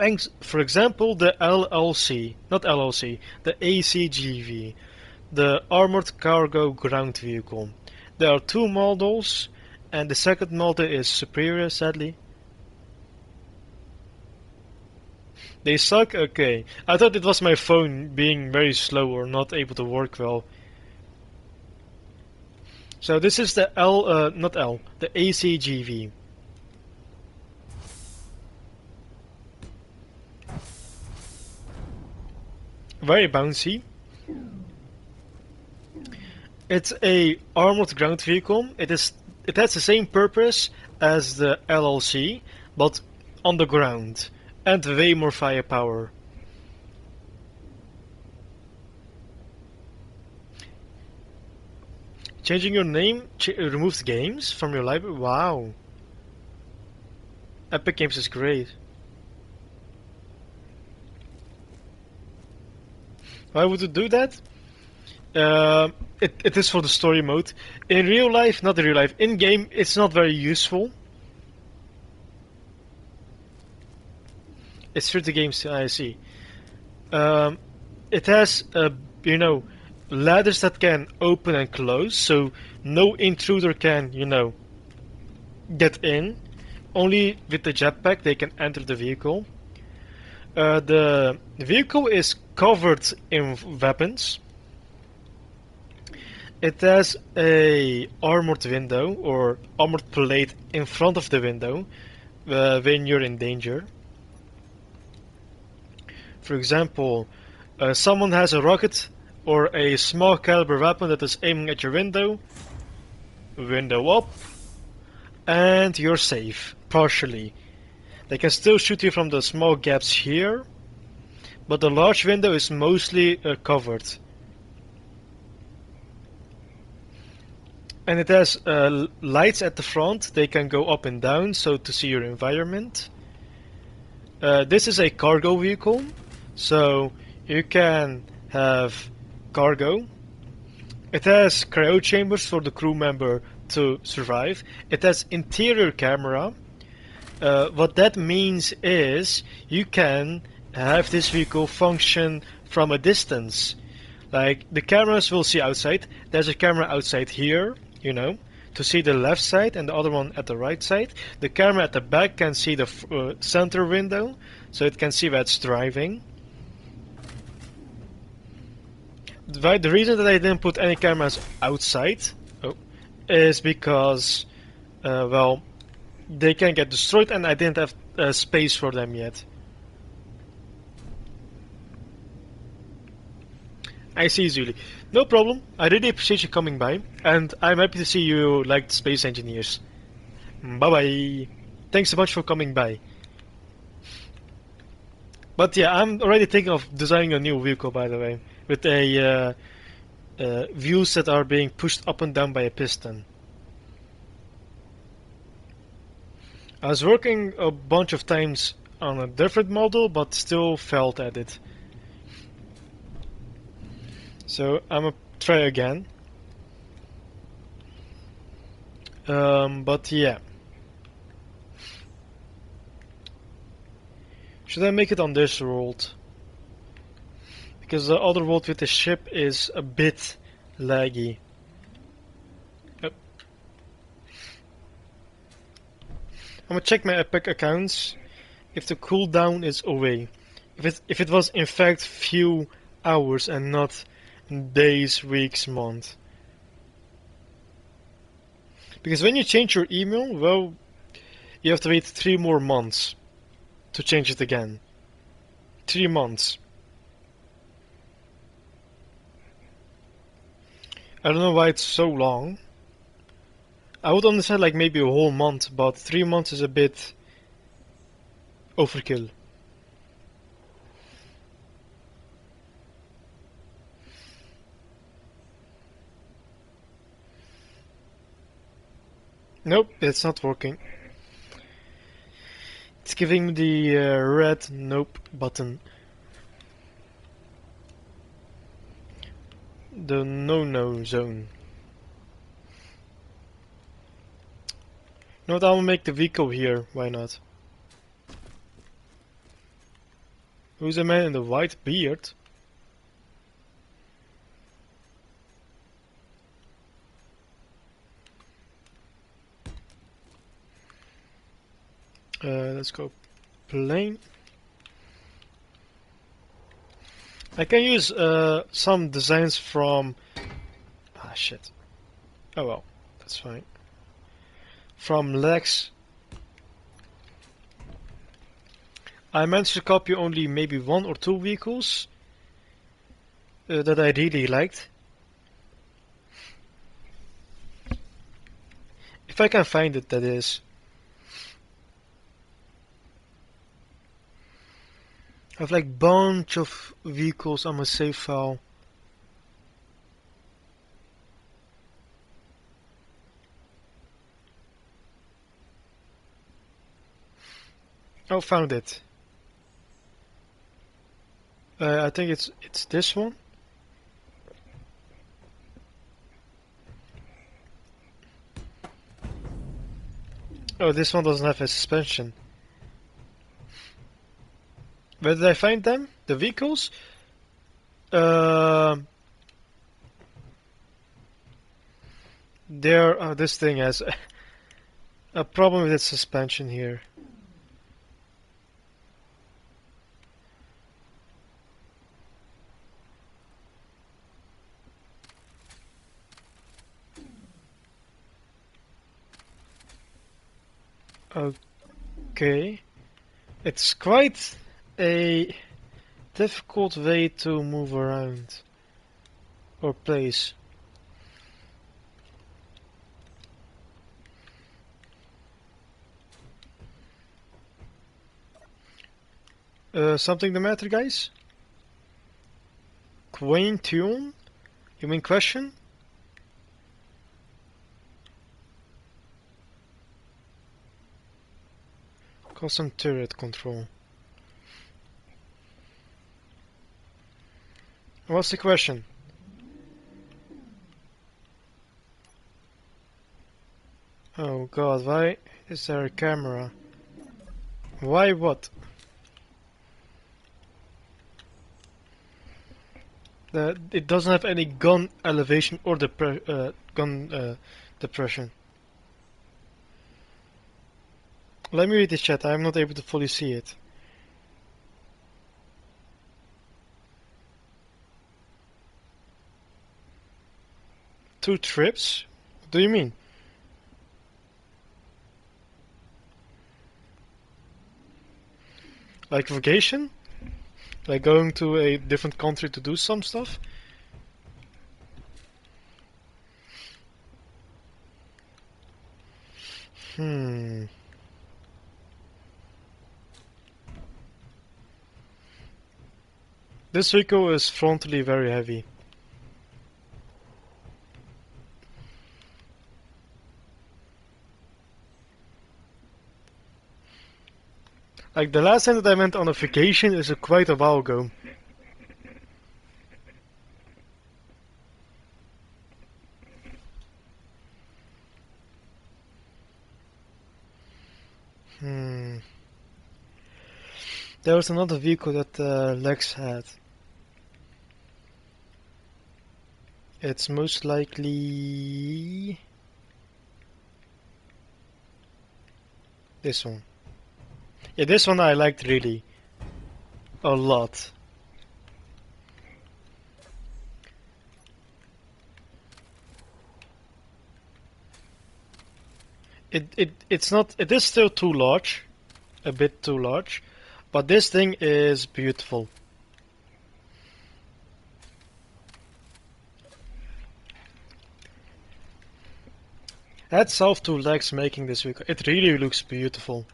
example, the LLC, not LLC, the ACGV, the Armored Cargo Ground Vehicle. There are 2 models, and the second model is superior, sadly. They suck? Okay. I thought it was my phone being very slow or not able to work well. So this is the the ACGV. Very bouncy. It's a armored ground vehicle. It has the same purpose as the LLC, but on the ground, and way more firepower. Changing your name removes games from your library? Wow. Epic Games is great. Why would it do that? It is for the story mode. In real life, not in real life, in game, it's not very useful. It's through the games, I see. It has, ladders that can open and close, so no intruder can, get in. Only with the jetpack they can enter the vehicle. The vehicle is covered in weapons. It has a armored window or armored plate in front of the window when you're in danger. For example, someone has a rocket or a small caliber weapon that is aiming at your window. Window up, and you're safe, partially. They can still shoot you from the small gaps here, but the large window is mostly covered. And it has lights at the front. They can go up and down, so to see your environment. This is a cargo vehicle, so you can have cargo. It has cryo chambers for the crew member to survive. It has interior camera. What that means is you can have this vehicle function from a distance. Like the cameras will see outside. There's a camera outside here, to see the left side, and the other one at the right side. The camera at the back can see the center window, so it can see where it's driving. The reason that I didn't put any cameras outside is because, well, they can get destroyed and I didn't have space for them yet. I see, Zuli. No problem. I really appreciate you coming by, and I'm happy to see you liked Space Engineers. Bye bye. Thanks so much for coming by. But yeah, I'm already thinking of designing a new vehicle, by the way, with a wheels that are being pushed up and down by a piston. I was working a bunch of times on a different model, but still failed at it. So I'm try again. But yeah. Should I make it on this world? Because the other world with the ship is a bit laggy. Yep. I'm gonna check my Epic accounts if the cooldown is away. If it was in fact few hours and not days, weeks, months. Because when you change your email, well, you have to wait 3 more months to change it again. 3 months. I don't know why it's so long. I would understand like maybe a whole month, but 3 months is a bit overkill. Nope, it's not working. It's giving me the red nope button. The no-no zone. No, I'll make the vehicle here, why not? Who's the man in the white beard? Let's go plane. I can use some designs from... Ah, shit. Oh well, that's fine. From Lex. I managed to copy only maybe 1 or 2 vehicles that I really liked. If I can find it, that is. I have like bunch of vehicles on my save file. Oh, found it. I think it's this one. Oh, this one doesn't have a suspension. Where did I find them? The vehicles? This thing has a problem with its suspension here. Okay. It's quite a difficult way to move around or place. Something the matter, guys? Quain tune? You mean question? Custom turret control. What's the question? Oh god, why is there a camera? Why what? It doesn't have any gun elevation or gun depression. Let me read the chat, I'm not able to fully see it. Two trips? What do you mean? Like vacation? Like going to a different country to do some stuff? Hmm. This vehicle is frontally very heavy. Like the last time that I went on a vacation is quite a while ago. Hmm. There was another vehicle that Lex had. It's most likely this one. Yeah, this one I liked really a lot. It's not, it is still too large, a bit too large, but this thing is beautiful. Hats off to Lex making this vehicle. It really looks beautiful.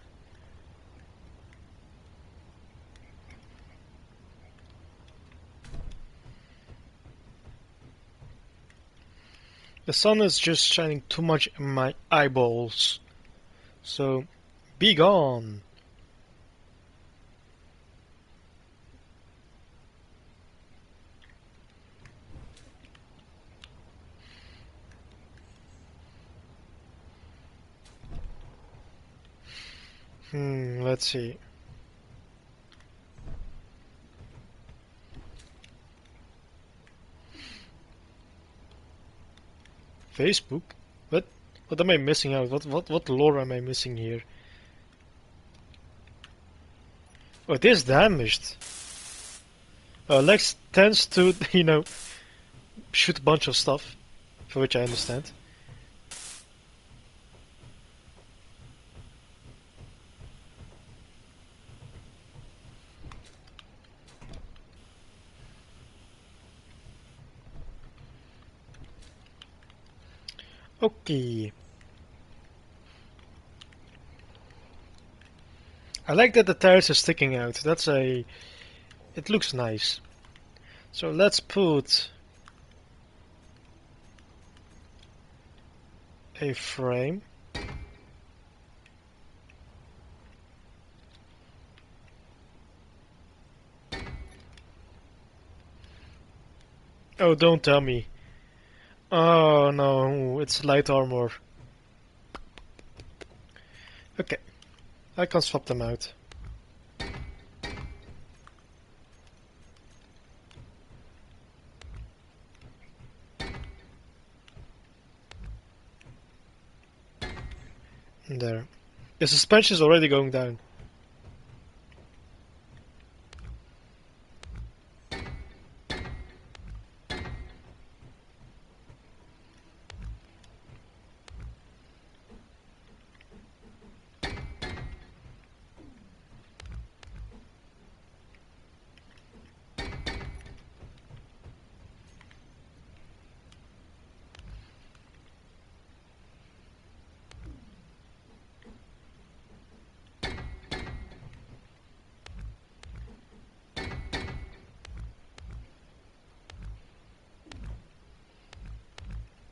The sun is just shining too much in my eyeballs. So, be gone. Let's see. Facebook? What? What am I missing out? What lore am I missing here? Oh, it is damaged. Lex tends to, shoot a bunch of stuff, for which I understand. Okay. I like that the tires are sticking out. It looks nice. So let's put a frame. Oh, don't tell me. Oh no, it's light armor. Okay, I can swap them out. There. The suspension is already going down.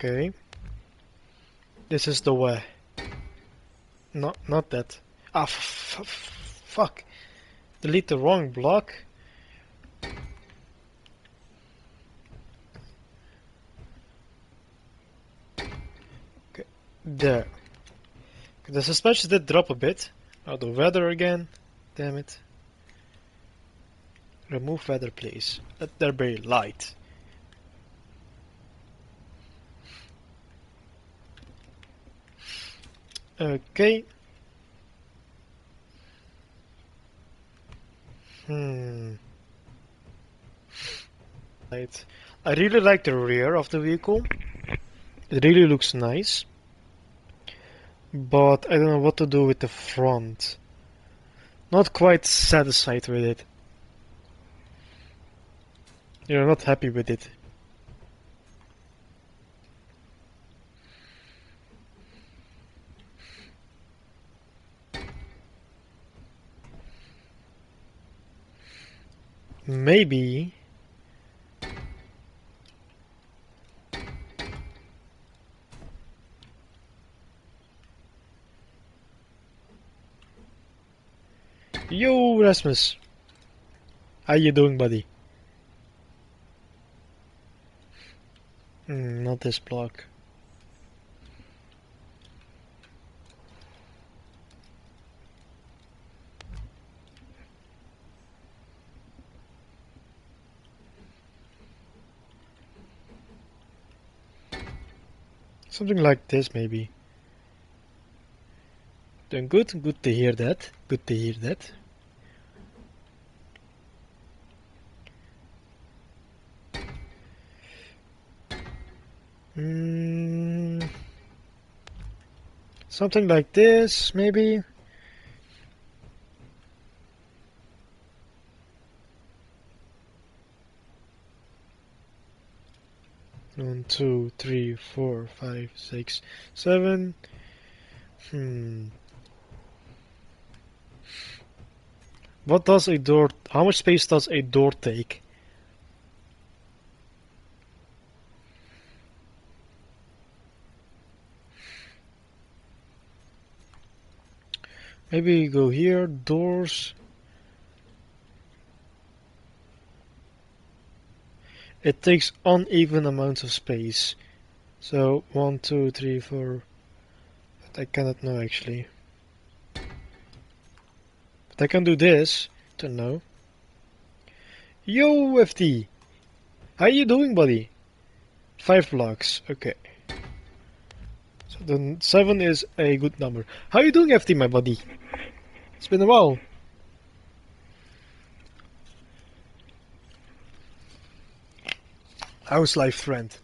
Okay. This is the way. Not that. Ah, fuck. Delete the wrong block. Okay, there. The suspension did drop a bit. Oh, the weather again. Damn it. Remove weather, please. Let there be light. Okay. Hmm. Right. I really like the rear of the vehicle. It really looks nice. But I don't know what to do with the front. Not quite satisfied with it. You're not happy with it. Maybe. Yo, Rasmus. How you doing, buddy? Not this block. Something like this, maybe. Doing good. Good to hear that. Good to hear that. Something like this, maybe. One, two, three, four, five, six, seven. What does a door? How much space does a door take? Maybe go here, doors. It takes uneven amounts of space. So, one, two, three, four. But I cannot know actually. But I can do this. Don't know. Yo, FT! How you doing, buddy? 5 blocks. Okay. So then 7 is a good number. How you doing, FT, my buddy? It's been a while. How's life, friend?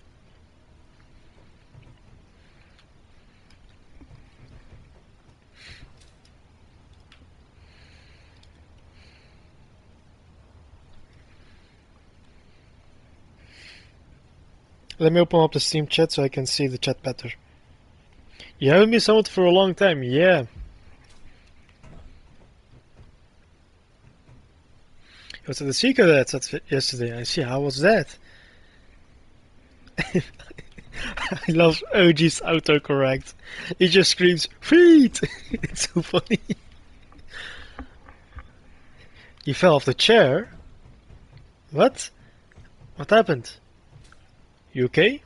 Let me open up the Steam chat so I can see the chat better. You haven't been summoned for a long time, yeah. It was at the Secret that's yesterday. I see. How was that? I love OG's autocorrect. He just screams, "Feet!" It's so funny. You fell off the chair? What? What happened? You okay?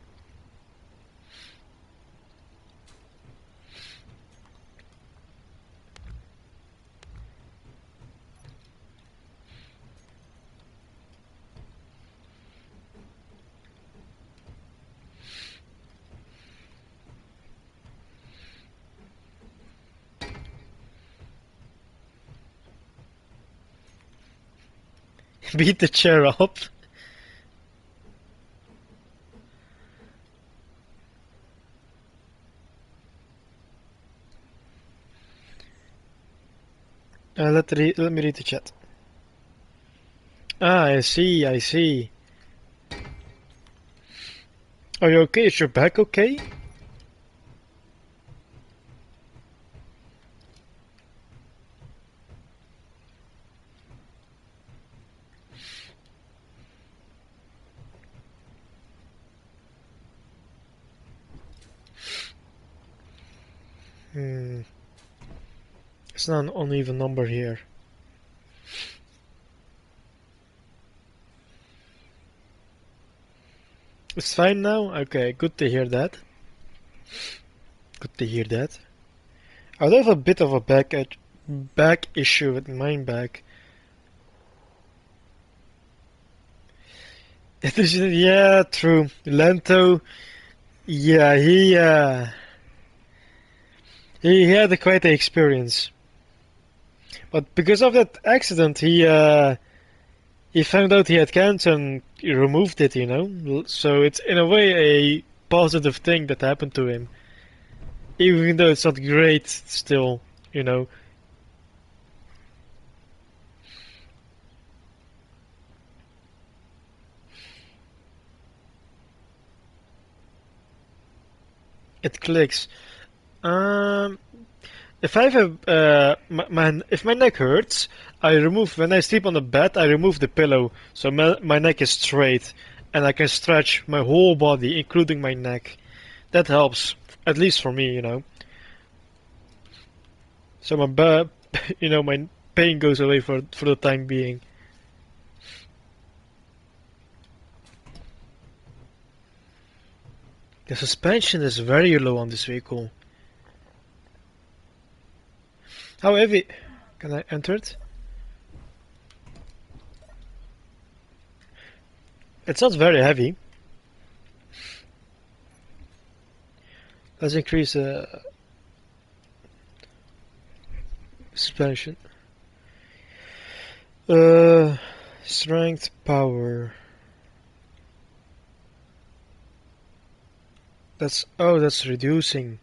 Beat the chair up. Let me read the chat. Ah, I see, I see. Are you okay? Is your back okay? It's not an uneven number here. It's fine now? Okay, good to hear that. Good to hear that. I do have a bit of a back issue with my back. It is, yeah, true. Lento, yeah, he had quite the experience. But because of that accident, he found out he had cancer and he removed it, you know? So it's in a way a positive thing that happened to him. Even though it's not great still, you know. It clicks. Um, if I have if my neck hurts, I remove when I sleep on the bed. I remove the pillow so my neck is straight, and I can stretch my whole body, including my neck. That helps, at least for me, you know. So my my pain goes away for the time being. The suspension is very low on this vehicle. How heavy? Can I enter it? It's not very heavy. Let's increase suspension. Uh, Strength, power. That's reducing.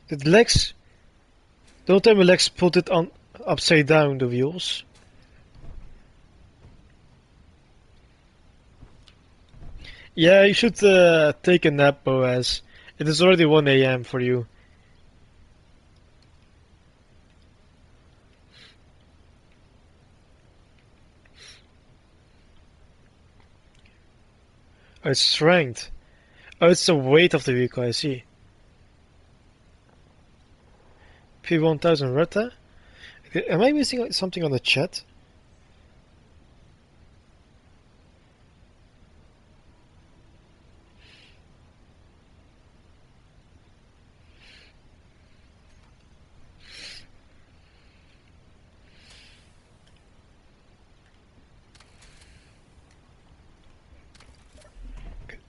The legs. Don't tell me legs put it on upside down the wheels. Yeah, you should take a nap, Boaz. It is already 1 a.m. for you. Oh, it's strength. Oh, it's the weight of the vehicle, I see. P1000 Retta? Okay, am I missing something on the chat?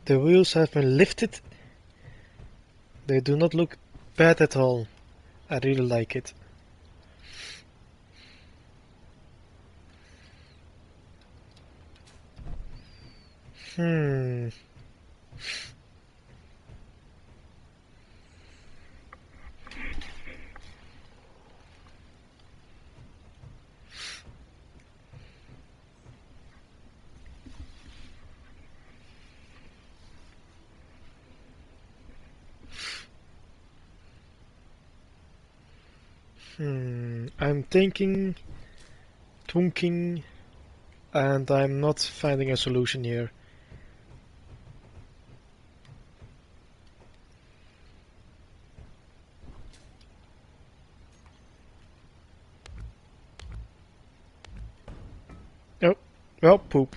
The wheels have been lifted. They do not look bad at all. I really like it. Hmm. I'm thinking, and I'm not finding a solution here. Oh, well, poop.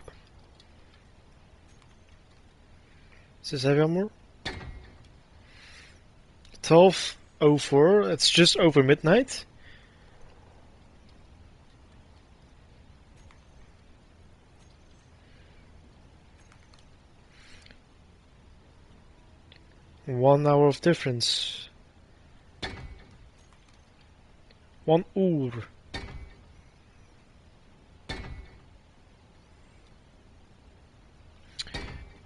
Is this heavy armor? 12:04. It's just over midnight. One hour of difference. 1 uur.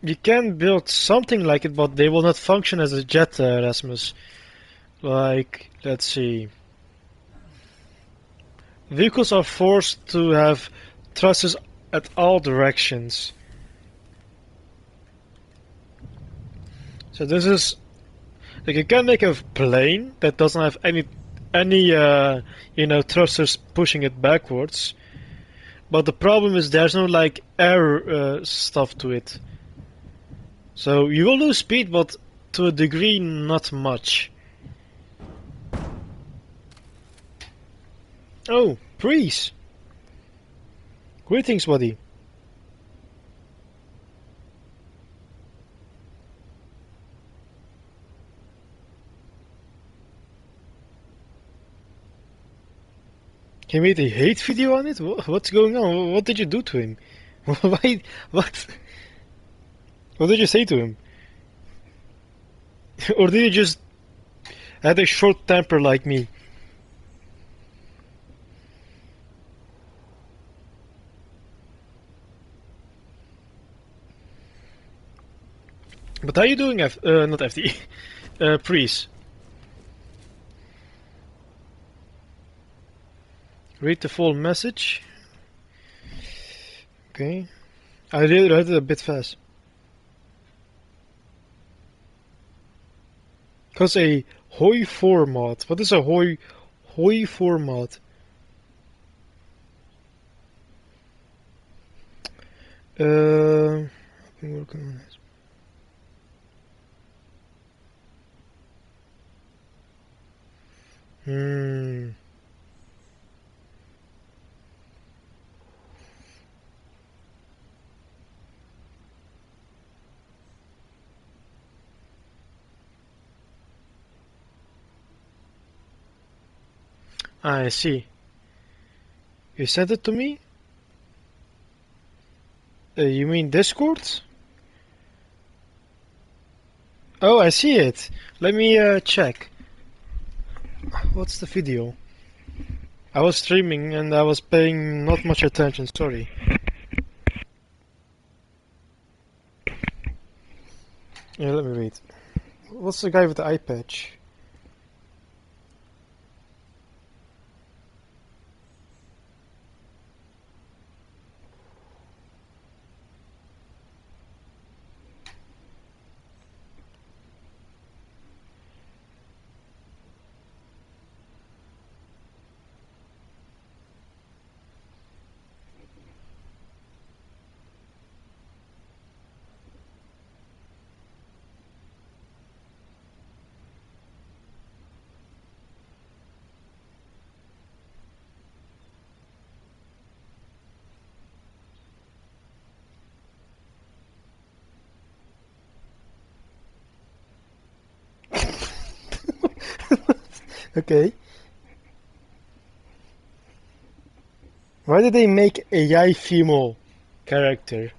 You can build something like it, but they will not function as a jet, Erasmus. Like, let's see. Vehicles are forced to have thrusters at all directions. So this is like you can make a plane that doesn't have any thrusters pushing it backwards. But the problem is there's no like air stuff to it. So you will lose speed, but to a degree, not much. Oh, Breeze! Greetings, buddy. He made a hate video on it? What's going on? What did you do to him? Why? What? What did you say to him? Or did you just had a short temper like me? But how are you doing, not FD? Priest. Read the full message. Okay. I read it a bit fast. Cause a Hoi format. What is a Hoi format? I've been working on this. I see. You sent it to me? You mean Discord? Oh, I see it. Let me check. What's the video? I was streaming and I was paying not much attention, sorry. Yeah, let me read. What's the guy with the eye patch? Okay. Why did they make a AI female character?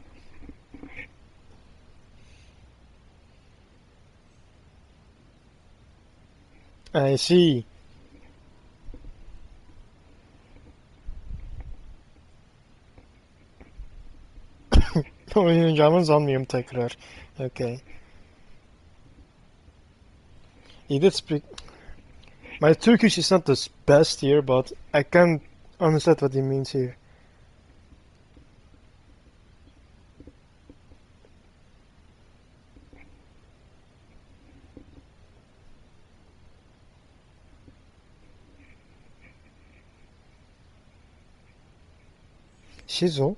I see. Oynayacağımız sanmıyorum tekrar. Okay. He did speak. My Turkish is not the best here, but I can understand what he means here. Shizo?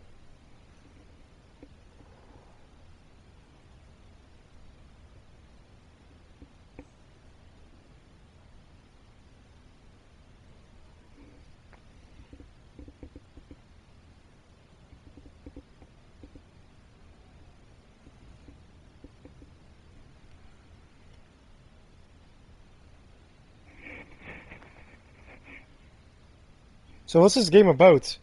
So what's this game about?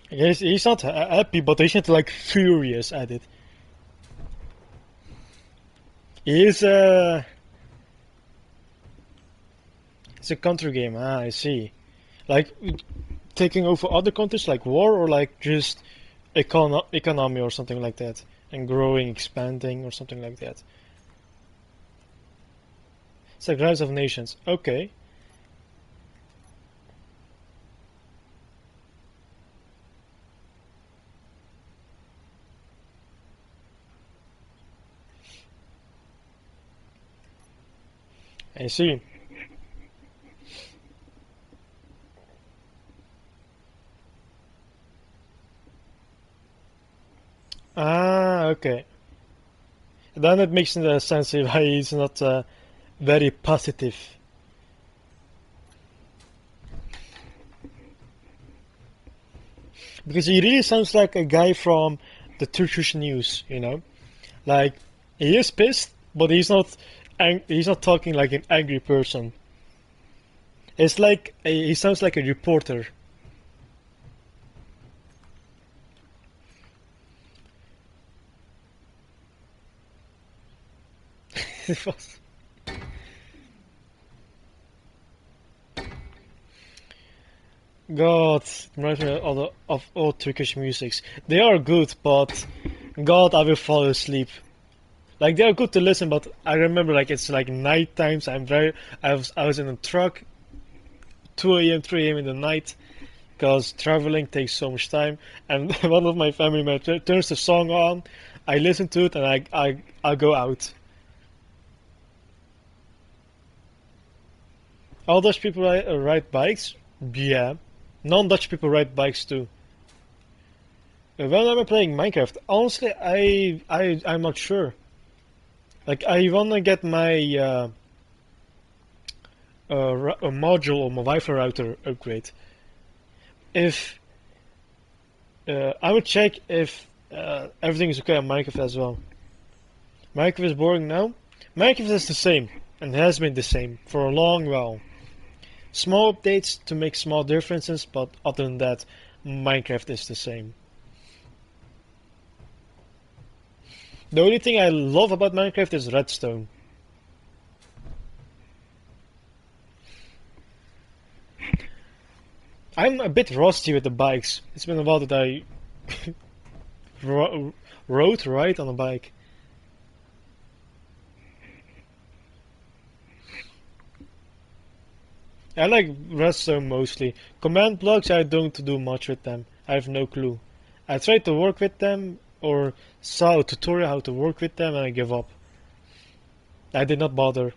He's not happy, but he's not like furious at it. He is it's a country game. Ah, I see. Like taking over other countries, like war, or like just economy or something like that, and growing, expanding, or something like that. It's like Rise of Nations. Okay. I see. Ah, okay. Then it makes sense why he's not very positive. Because he really sounds like a guy from the Turkish news, you know? Like, he is pissed, but he's not talking like an angry person. It's like he sounds like a reporter. God, reminds me of all Turkish musics. They are good, but God, I will fall asleep. Like they are good to listen, but I remember like it's like night times. I was in a truck, 2 a.m., 3 a.m. in the night, because traveling takes so much time. And one of my family members turns the song on. I listen to it and I go out. All Dutch people ride bikes? Yeah. Non-Dutch people ride bikes too. When am I playing Minecraft? Honestly, I'm not sure. Like I wanna get my a module or my Wi-Fi router upgrade. If I would check if everything is okay on Minecraft as well. Minecraft is boring now. Minecraft is the same. and has been the same for a long while. Small updates to make small differences, but other than that, Minecraft is the same. The only thing I love about Minecraft is redstone. I'm a bit rusty with the bikes. It's been a while that I rode right on a bike. I like redstone mostly. Command blocks, I don't do much with them. I have no clue. I tried to work with them or saw a tutorial how to work with them and I give up. I did not bother.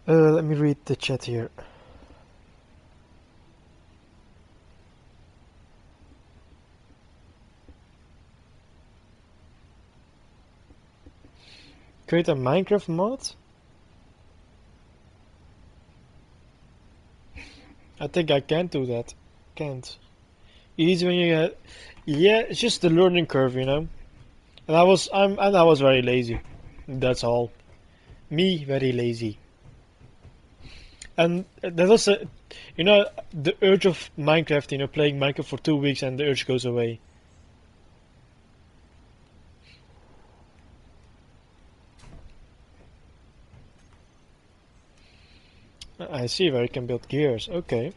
Let me read the chat here. Create a Minecraft mod? I think I can't do that. Can't. Easy when you get... Yeah, it's just the learning curve, you know? And I was very lazy. That's all. Me, very lazy. And that was you know, the urge of Minecraft, you know, playing Minecraft for 2 weeks and the urge goes away. I see where you can build gears. Okay.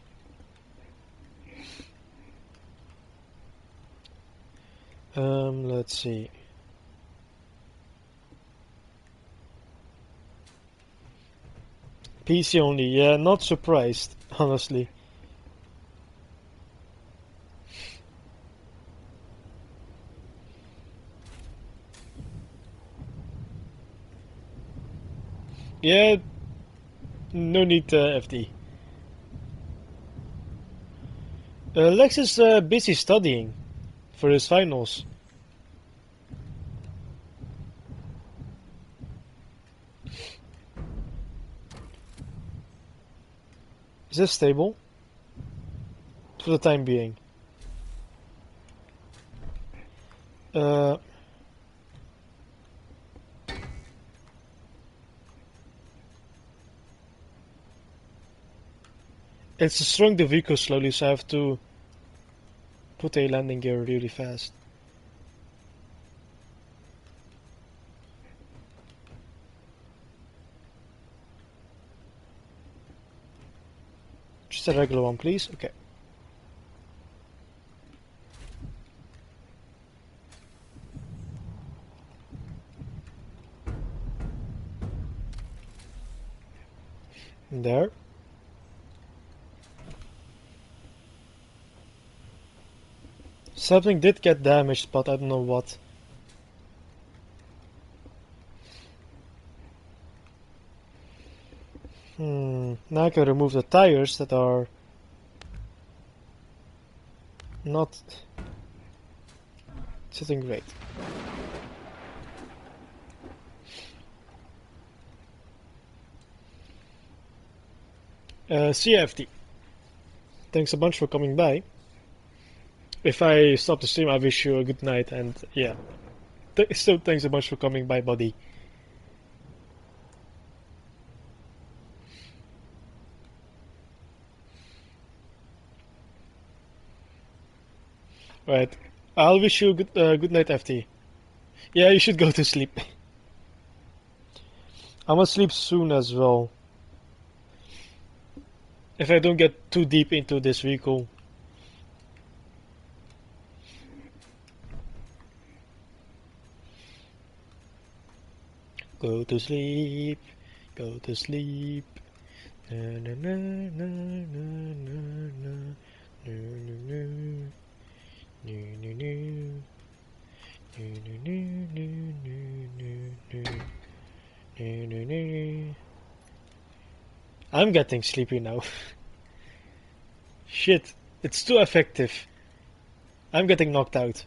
Let's see. PC only. Yeah, not surprised, honestly. Yeah, no need FD. Lex is busy studying for his finals. Is this stable? For the time being. Uh, it's destroying the vehicle slowly, so I have to put a landing gear really fast. Just a regular one, please. Okay. There. Something did get damaged, but I don't know what. Now I can remove the tires that are not sitting great. CFT. Thanks a bunch for coming by. If I stop the stream, I wish you a good night, and yeah. So thanks a bunch for coming by, buddy. Right. I'll wish you good night, FT. Yeah, you should go to sleep. I must sleep soon as well. If I don't get too deep into this vehicle. Go to sleep. Go to sleep. Na na na na na na na na na na. I'm getting sleepy now. Shit, it's too effective. I'm getting knocked out.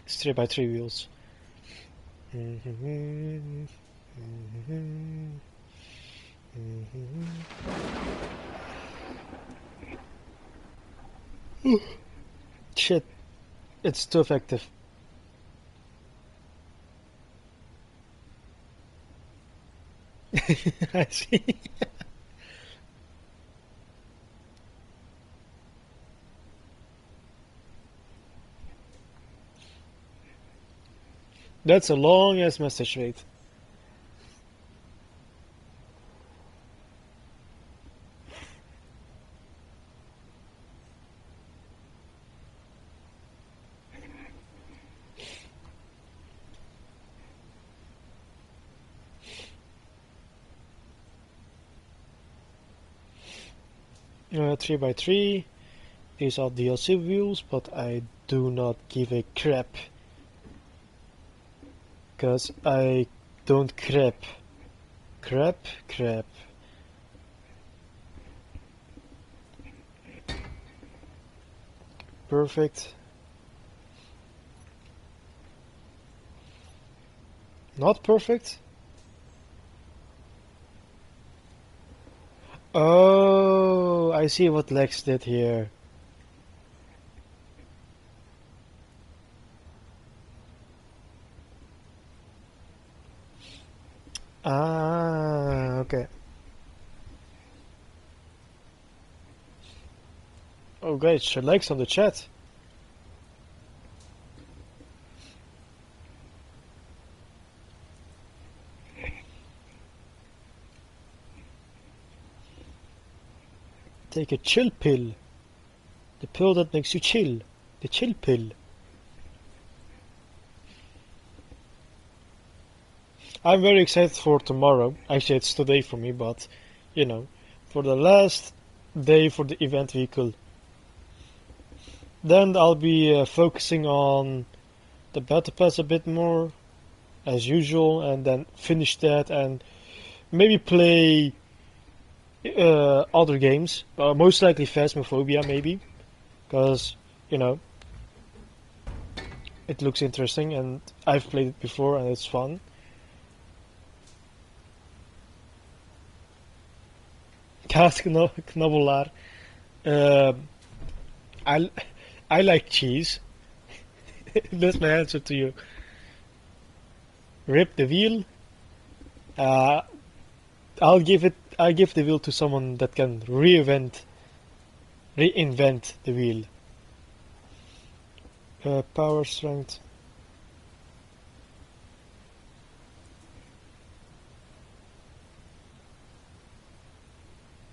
Straight by 3 wheels. Shit, it's too effective. I see. That's a long ass message, wait. 3 by 3. These are DLC views, but I do not give a crap. Cause I don't crap. Crap. Perfect. Not perfect? Oh, I see what Lex did here. Ah, okay. Oh, great, she likes on the chat. Take a chill pill. The pill that makes you chill. The chill pill. I'm very excited for tomorrow. Actually, it's today for me, but you know, for the last day for the event vehicle. Then I'll be focusing on the battle pass a bit more, as usual, and then finish that and maybe play other games. Most likely Phasmophobia, maybe, because you know it looks interesting and I've played it before and it's fun. Kasknabbelar. Uh, I I like cheese. That's my answer to you. Rip the wheel. Uh, I'll give the wheel to someone that can reinvent the wheel. Power strength.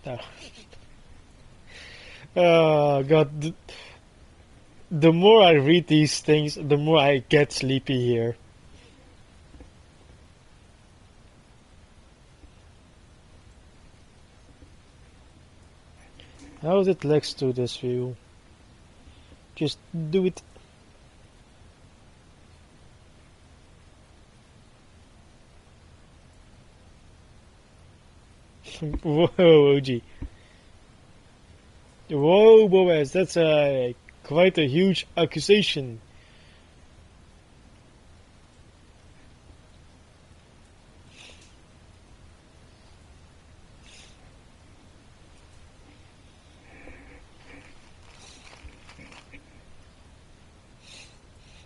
No. Oh God, the more I read these things, the more I get sleepy here. How did Lex do this view? Just do it. Whoa, OG. Whoa, Boaz, that's quite a huge accusation.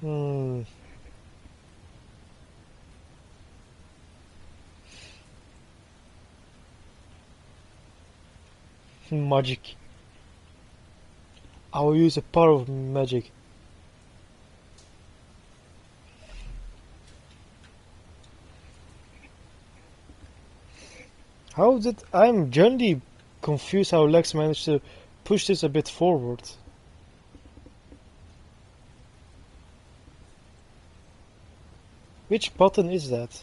Hmm. Magic. I will use a power of magic. How did I'm generally confused how Lex managed to push this a bit forward. Which button is that?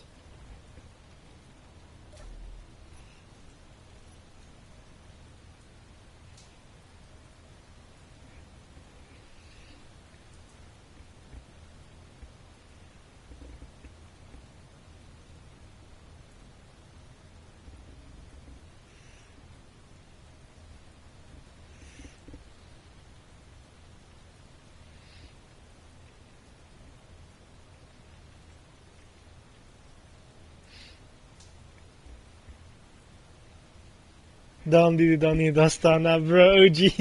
Dani Dastana bro OG.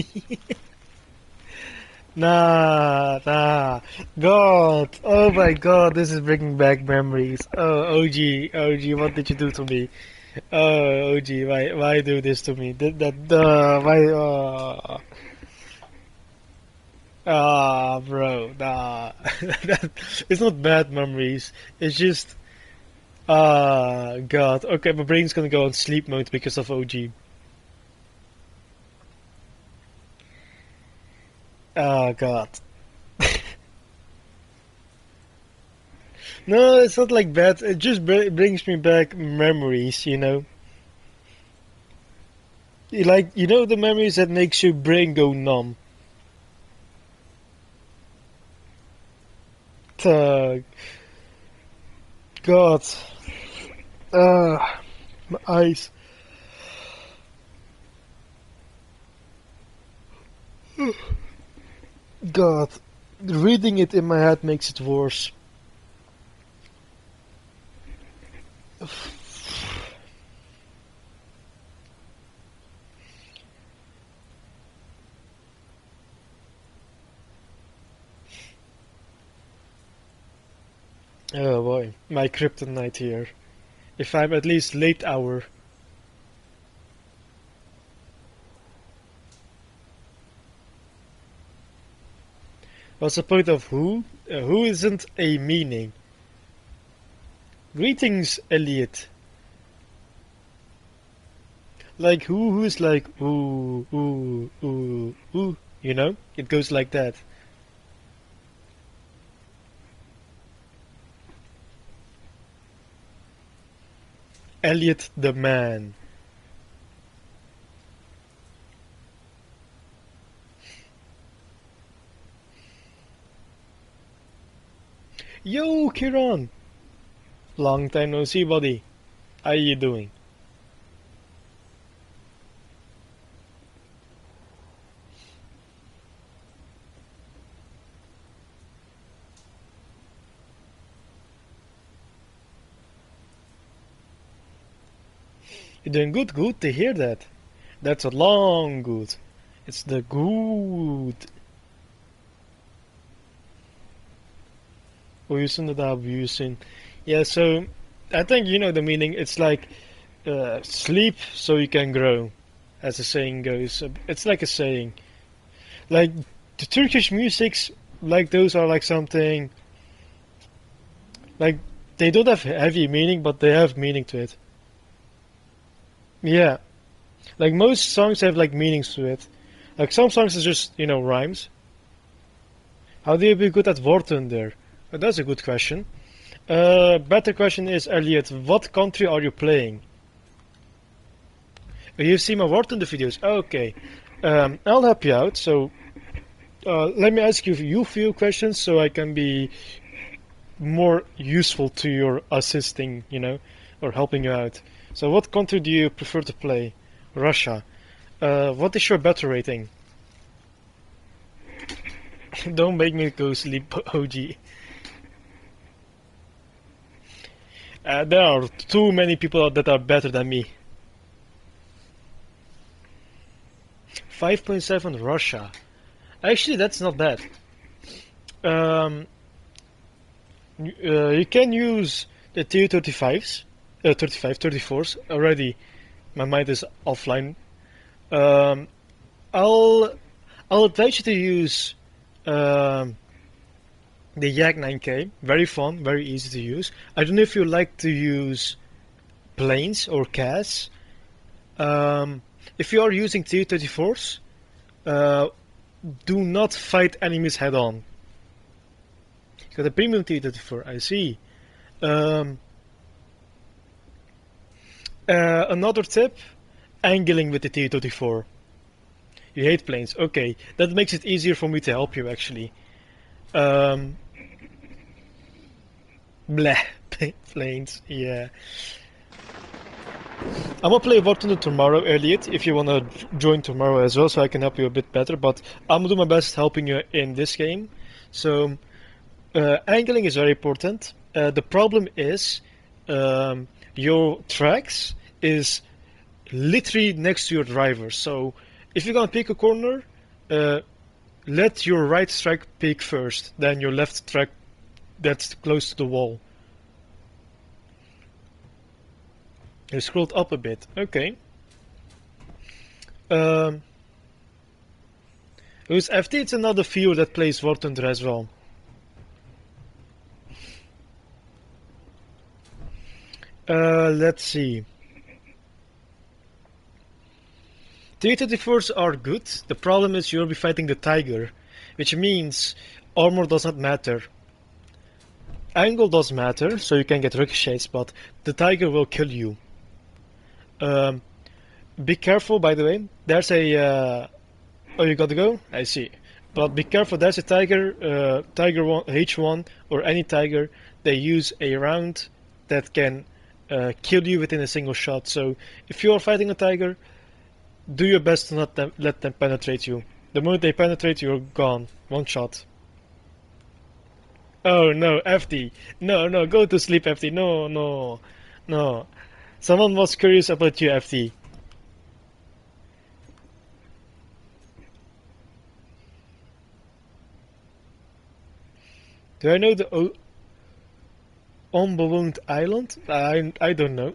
Nah. God. Oh my God, this is bringing back memories. Oh OG, what did you do to me? Oh, OG, why do this to me? Why? Bro, nah. It's not bad memories. It's just, God. Okay, my brain's gonna go on sleep mode because of OG. God. No, it's not like bad. It just brings me back memories, you know. Like, you know, the memories that makes your brain go numb. Uh, God. Uh, my eyes. God. Reading it in my head makes it worse. Oh boy, my kryptonite here. If I'm at least late hour. What's the point of who? Who isn't a meaning? Greetings, Elliot. Like who's like ooh, you know? It goes like that. Elliot the man. Yo, Kiran! Long time no see, buddy. How you doing? You're doing good, good to hear that. That's a long good. It's the good. Uyusun da daha büyüsün. Yeah, so I think you know the meaning. It's like sleep so you can grow, as the saying goes. It's like a saying. Like the Turkish musics, like those are like something like they don't have heavy meaning, but they have meaning to it. Yeah, like most songs have like meanings to it. Like some songs is just rhymes. How do you be good at Wharton there? That's a good question. Better question is Elliot, what country are you playing? You see my Wharton the videos. Okay, I'll help you out. So let me ask you a few questions so I can be more useful to your assisting, or helping you out. So what country do you prefer to play? Russia. What is your battle rating? Don't make me go sleep, OG. There are too many people that are better than me. 5.7 Russia. Actually, that's not bad. Um, you can use the Tu-35s, 35, 34s. Already, my mind is offline. Um, I'll I'll advise you to use um, the Yak 9K. Very fun, very easy to use. I don't know if you like to use planes or CAS. If you are using Tu-34s, uh, do not fight enemies head on. You got a premium Tu-34, I see. Um, another tip, angling with the Tu-34. You hate planes, okay. That makes it easier for me to help you actually. Um, bleh, planes, yeah. I'm gonna play War Thunder tomorrow, Elliot, if you wanna join tomorrow as well, so I can help you a bit better, but I'm gonna do my best helping you in this game. So, angling is very important. The problem is, your tracks is literally next to your driver, so if you're gonna pick a corner, uh, let your right track pick first, then your left track that's close to the wall. You scrolled up a bit. Okay. Um, Who's FT? It's another viewer that plays War Thunder as well. Let's see. T-34s are good. The problem is you'll be fighting the Tiger, which means armor does not matter. Angle does matter, so you can get ricochets, but the Tiger will kill you. Um, be careful, by the way. There's a. Oh, you gotta go? I see. But be careful, there's a Tiger, Tiger 1, H1, or any Tiger. They use a round that can kill you within a single shot. So if you are fighting a Tiger, do your best to not let them penetrate you. The moment they penetrate, you're gone. One shot. Oh no, FD. No, no, go to sleep, FD. No, no, no. Someone was curious about you, FD. Do I know the unbewooned island? I don't know.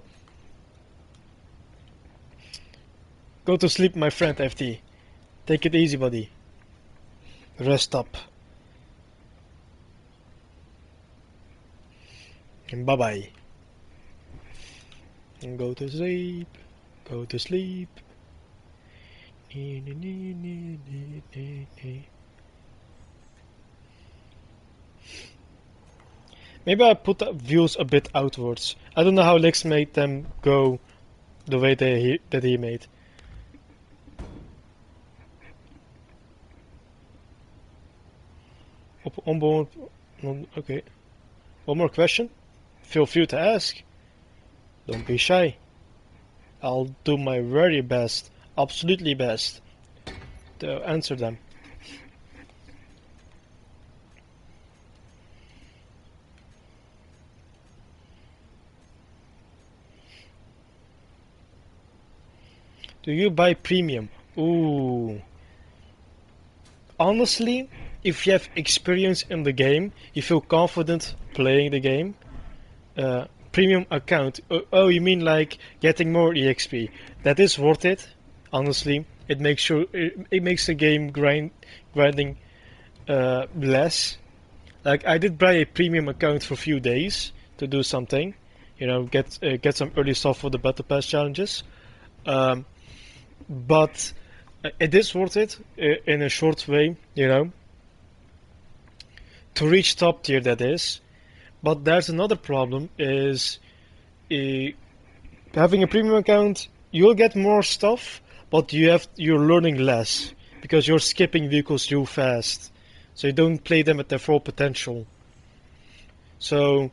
Go to sleep, my friend, FD. Take it easy, buddy. Rest up. And bye-bye. And go to sleep. Go to sleep. Maybe I put the views a bit outwards. I don't know how Lex made them go the way that he made. Onboard. Okay. One more question? Feel free to ask. Don't be shy. I'll do my very best, absolutely best, to answer them. Do you buy premium? Ooh. Honestly, if you have experience in the game, you feel confident playing the game, premium account. Oh, you mean like getting more EXP? That is worth it. Honestly, it makes the game grinding less. Like I did buy a premium account for a few days to do something, get some early stuff for the battle pass challenges. But it is worth it in a short way, to reach top tier, that is. But there's another problem: is having a premium account, you'll get more stuff, but you're learning less because you're skipping vehicles too fast, so you don't play them at their full potential. So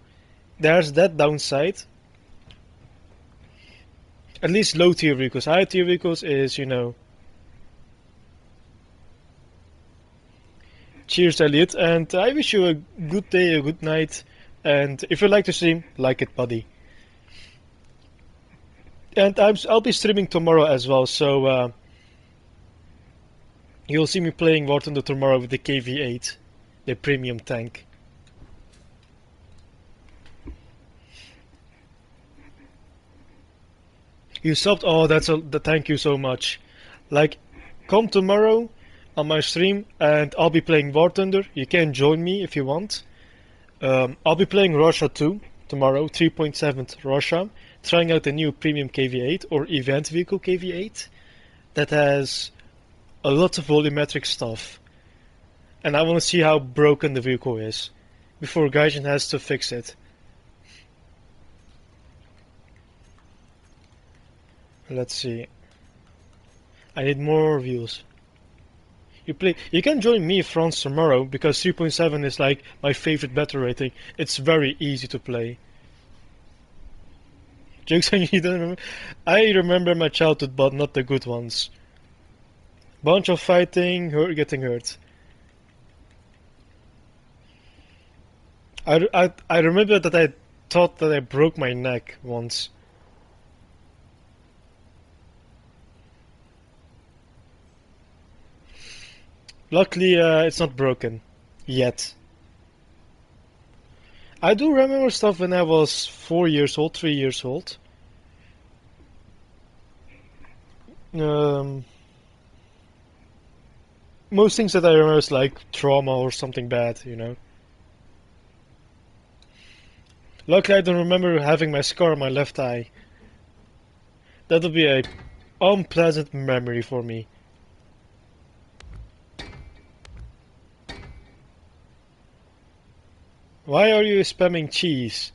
there's that downside. At least low tier vehicles. High tier vehicles is, Cheers, Elliot, and I wish you a good day, a good night, and if you like to stream, like it, buddy. And I'll be streaming tomorrow as well, so you'll see me playing War Thunder tomorrow with the KV-8, the premium tank. You subbed? Oh, thank you so much. Like, come tomorrow on my stream, and I'll be playing War Thunder. You can join me if you want. I'll be playing Russia 2 tomorrow, 3.7 Russia, trying out the new premium KV-8 or event vehicle KV-8 that has a lot of volumetric stuff. And I want to see how broken the vehicle is before Gaijin has to fix it. Let's see. I need more views. You can join me, France, tomorrow because 3.7 is like my favorite battle rating. It's very easy to play. Jokes on you don't remember? I remember my childhood, but not the good ones. Bunch of fighting, getting hurt. I remember that I thought that I broke my neck once. Luckily, it's not broken. Yet. I do remember stuff when I was 4 years old, 3 years old. Um, most things that I remember is like trauma or something bad, you know. Luckily, I don't remember having my scar on my left eye. That would be a unpleasant memory for me. Why are you spamming cheese,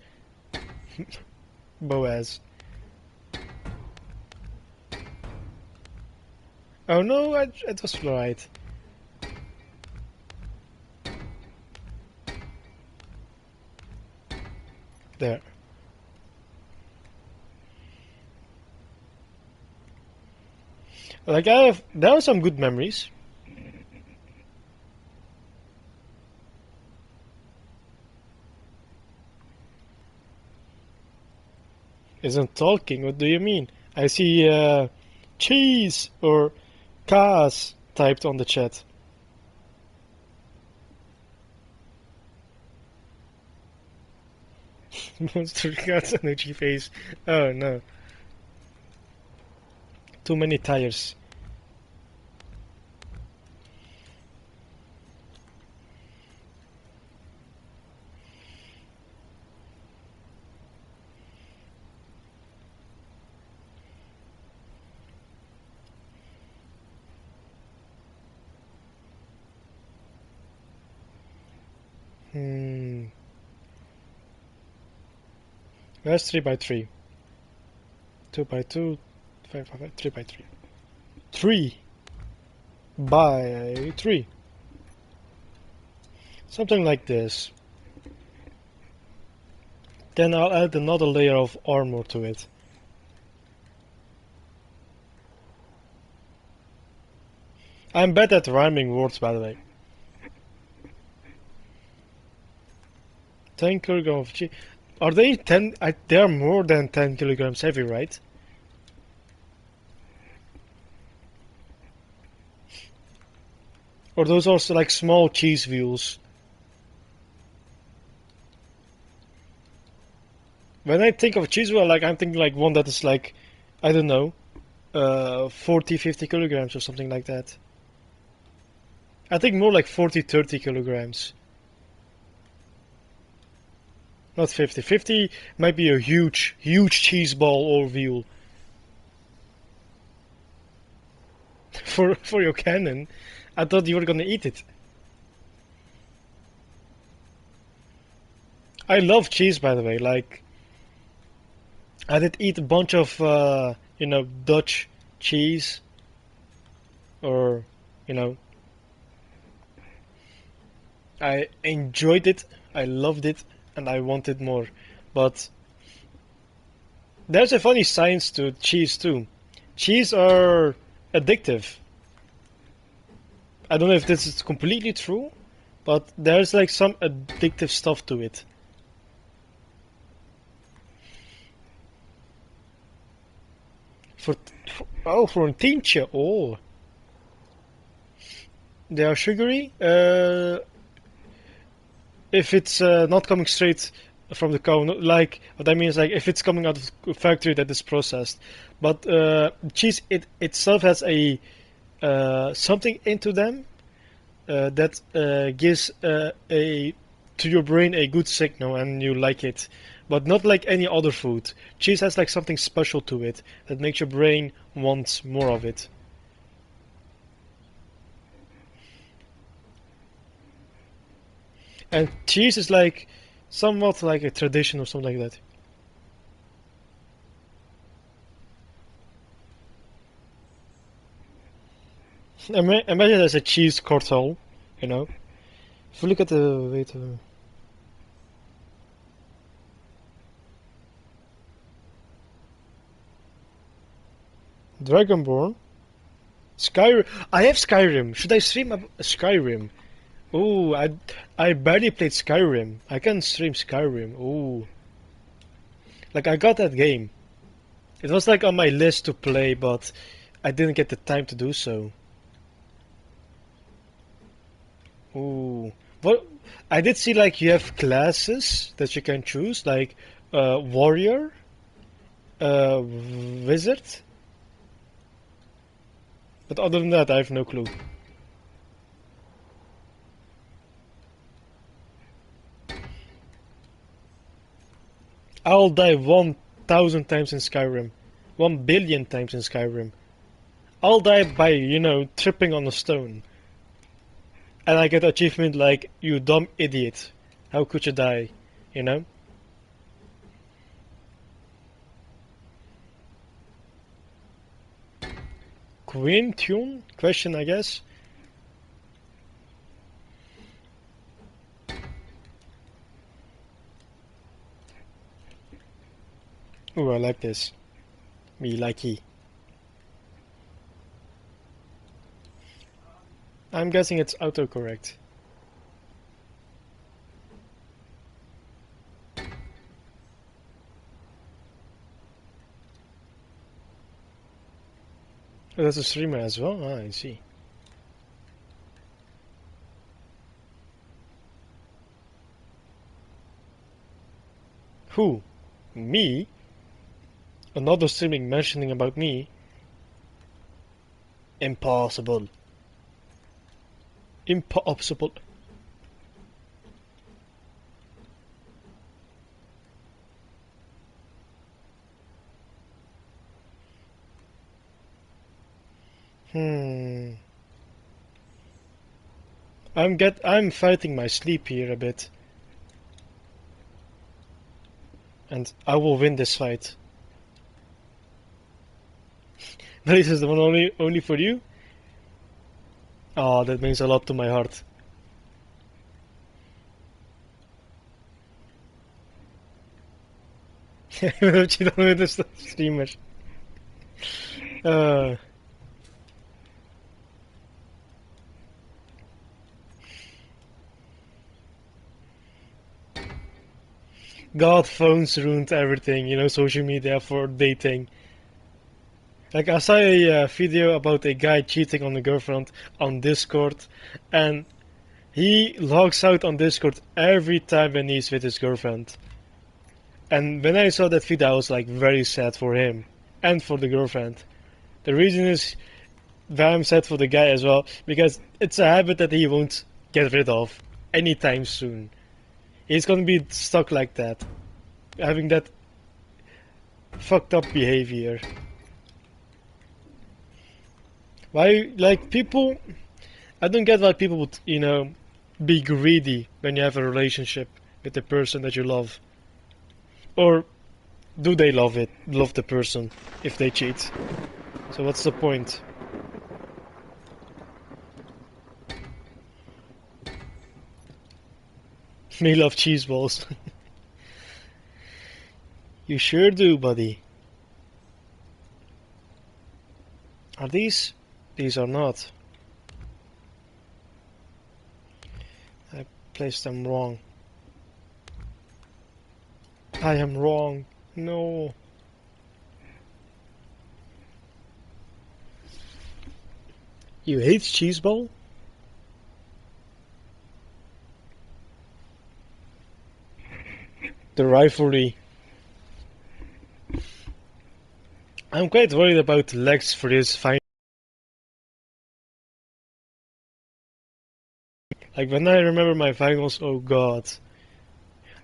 Boaz? Oh no, it was right. There. Like there are some good memories. Isn't talking? What do you mean? I see cheese or cars typed on the chat. Monster God's energy phase. Oh no. Too many tires. Hmm. Where's 3 by 3? 2 by 2, 5 by 5, 3 by 3. 3 by 3. Something like this. Then I'll add another layer of armor to it. I'm bad at rhyming words, by the way. 10 kilograms of cheese. Are they 10? They are more than 10 kilograms heavy, right? Or those are like small cheese wheels? When I think of cheese wheel, like I'm thinking like one that is like, I don't know, 40, 50 kilograms or something like that. I think more like 40, 30 kilograms. Not 50. 50 might be a huge, huge cheese ball or wheel. For your cannon, I thought you were gonna eat it. I love cheese, by the way. Like, I did eat a bunch of, Dutch cheese, or, you know, I enjoyed it, I loved it, and I wanted more. But there's a funny science to cheese too. Cheese are addictive. I don't know if this is completely true, but there's like some addictive stuff to it. For, for a tincture, oh, they are sugary. If it's not coming straight from the cow, like what I mean is like if it's coming out of a factory that is processed, but cheese itself has a something into them that gives a to your brain a good signal and you like it, but not like any other food. Cheese has like something special to it that makes your brain want more of it. And cheese is like somewhat like a tradition or something like that. Imagine there's a cheese cartel, you know. If you look at the wait, Dragonborn, Skyrim. I have Skyrim. Should I stream Skyrim? Oh, I barely played Skyrim. I can stream Skyrim. Oh, like I got that game. It was like on my list to play, but I didn't get the time to do so. Oh, what? I did see like you have classes that you can choose, like warrior, wizard. But other than that, I have no clue. I'll die 1,000 times in Skyrim. 1 billion times in Skyrim. I'll die by, tripping on a stone. And I get achievement like, you dumb idiot. How could you die? You know? Queen tune? Question, I guess. Ooh, I like this. Me likey. I'm guessing it's autocorrect. Oh, that's a streamer as well? Ah, I see. Who? Me? Another streaming mentioning about me? Impossible. Impossible. Hmm. I'm fighting my sleep here a bit. And I will win this fight. This is the one only for you? Oh, that means a lot to my heart. Wat je dan met de streamer? Uh, God, phones ruined everything, social media for dating. Like, I saw a video about a guy cheating on a girlfriend on Discord, and he logs out on Discord every time when he's with his girlfriend. And when I saw that video, I was like very sad for him and for the girlfriend. The reason is why I'm sad for the guy as well, because it's a habit that he won't get rid of anytime soon. He's gonna be stuck like that, having that fucked up behavior. Why, like, people, I don't get why people would, be greedy when you have a relationship with the person that you love. Or do they love the person if they cheat? So what's the point? Me love cheese balls. You sure do, buddy. Are these? These are not. I placed them wrong. I am wrong. No. You hate cheese ball? The rivalry. I'm quite worried about Lex for his final. Like, when I remember my finals, oh god.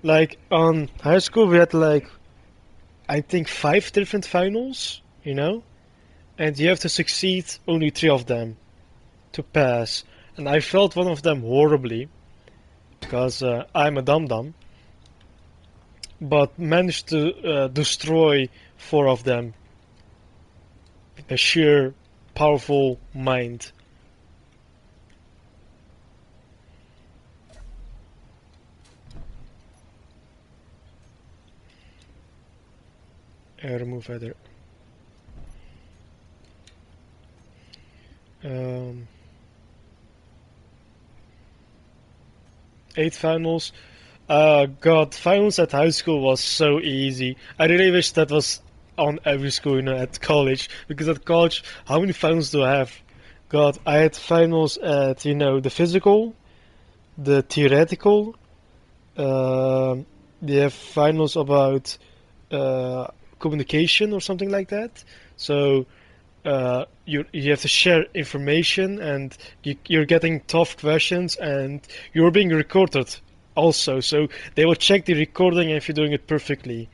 Like, on high school we had like, I think 5 different finals, And you have to succeed only 3 of them to pass. And I failed one of them horribly, because I'm a dum-dum. But managed to destroy 4 of them. With a sheer powerful mind. Remove header. 8 finals. God, finals at high school was so easy. I really wish that was on every school, at college. Because at college, how many finals do I have? God, I had finals at, the physical, the theoretical. They have finals about communication or something like that. So you have to share information, and you're getting tough questions, and you're being recorded also. So they will check the recording if you're doing it perfectly.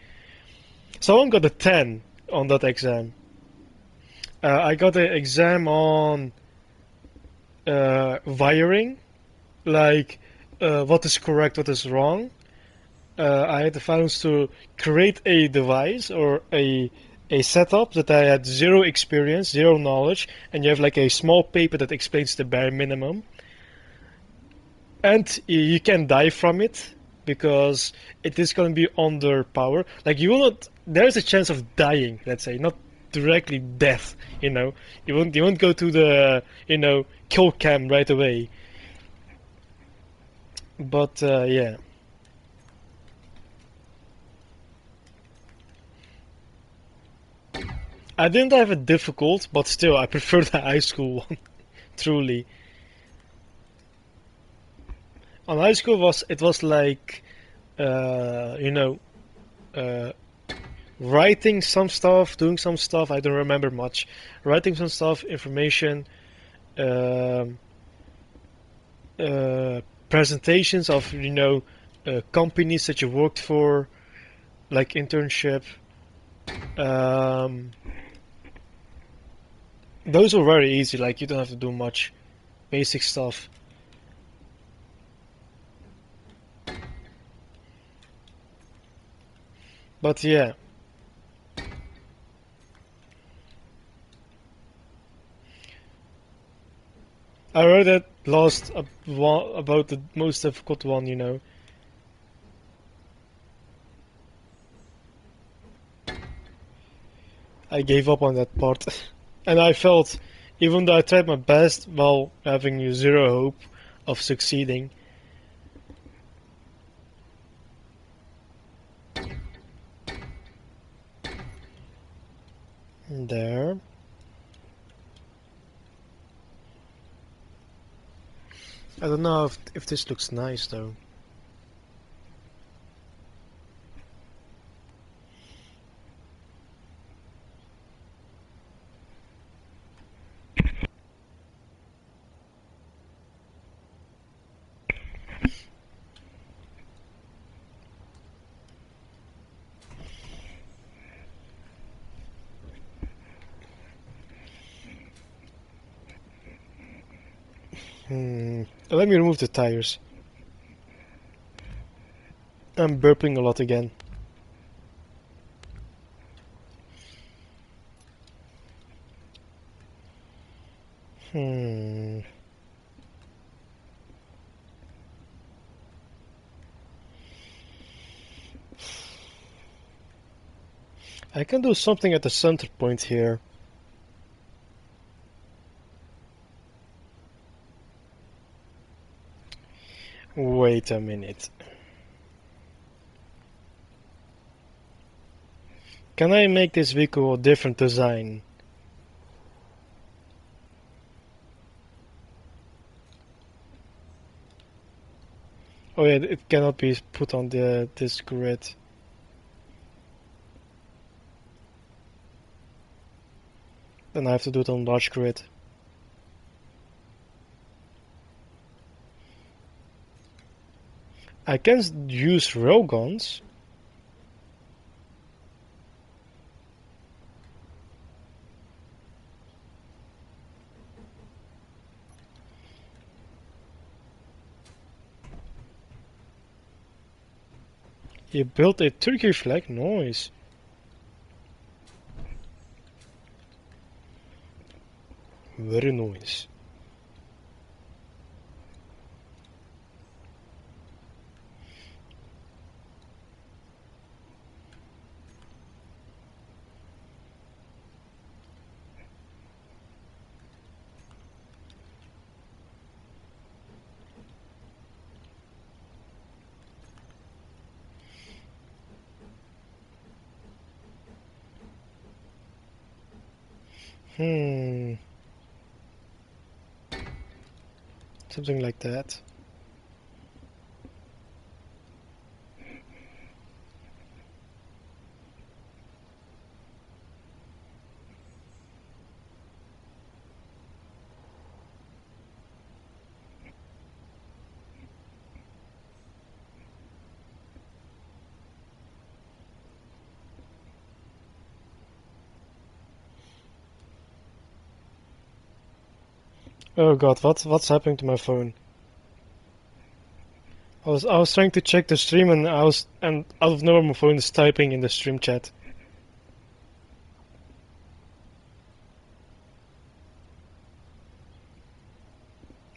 Someone got a 10 on that exam. I got an exam on wiring, like what is correct, what is wrong. I had the chance to create a device or a setup that I had zero experience, zero knowledge, and you have like a small paper that explains the bare minimum. And you can die from it because it is going to be under power. Like you will not. There's a chance of dying. Let's say not directly death. You won't go to the kill cam right away. But yeah. I didn't have it difficult, but still, I prefer the high school one. Truly, on high school it was like, uh, you know, uh, writing some stuff, doing some stuff. I don't remember much. Writing some stuff, information, um, uh, presentations of companies that you worked for, like internship. Um, those are very easy. Like you don't have to do much basic stuff. But yeah, I read that last about the most difficult one. I gave up on that part. And I felt, even though I tried my best while having zero hope of succeeding, there. I don't know if this looks nice though. Let me remove the tires. I'm burping a lot again. Hmm. I can do something at the center point here. Wait a minute. Can I make this vehicle a different design? Oh yeah, it cannot be put on this grid. Then I have to do it on large grid. I can use railguns. You built a Turkey flag? Nice. Very nice. Hmm. Something like that. Oh god, what's happening to my phone? I was trying to check the stream and out of nowhere my phone is typing in the stream chat.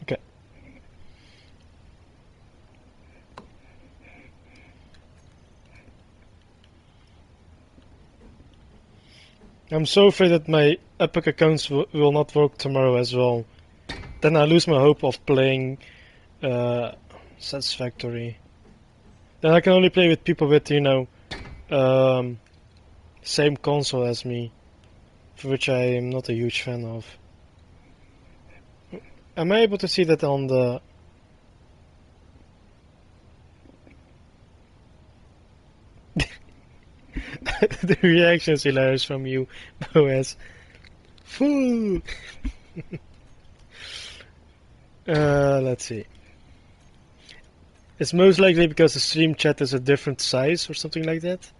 Okay. I'm so afraid that my Epic accounts will not work tomorrow as well. Then I lose my hope of playing uh, Satisfactory. Then I can only play with people with, um, same console as me, for which I am not a huge fan of. Am I able to see that on the... the reaction is hilarious from you, Boaz. Foo! Let's see. It's most likely because the stream chat is a different size or something like that.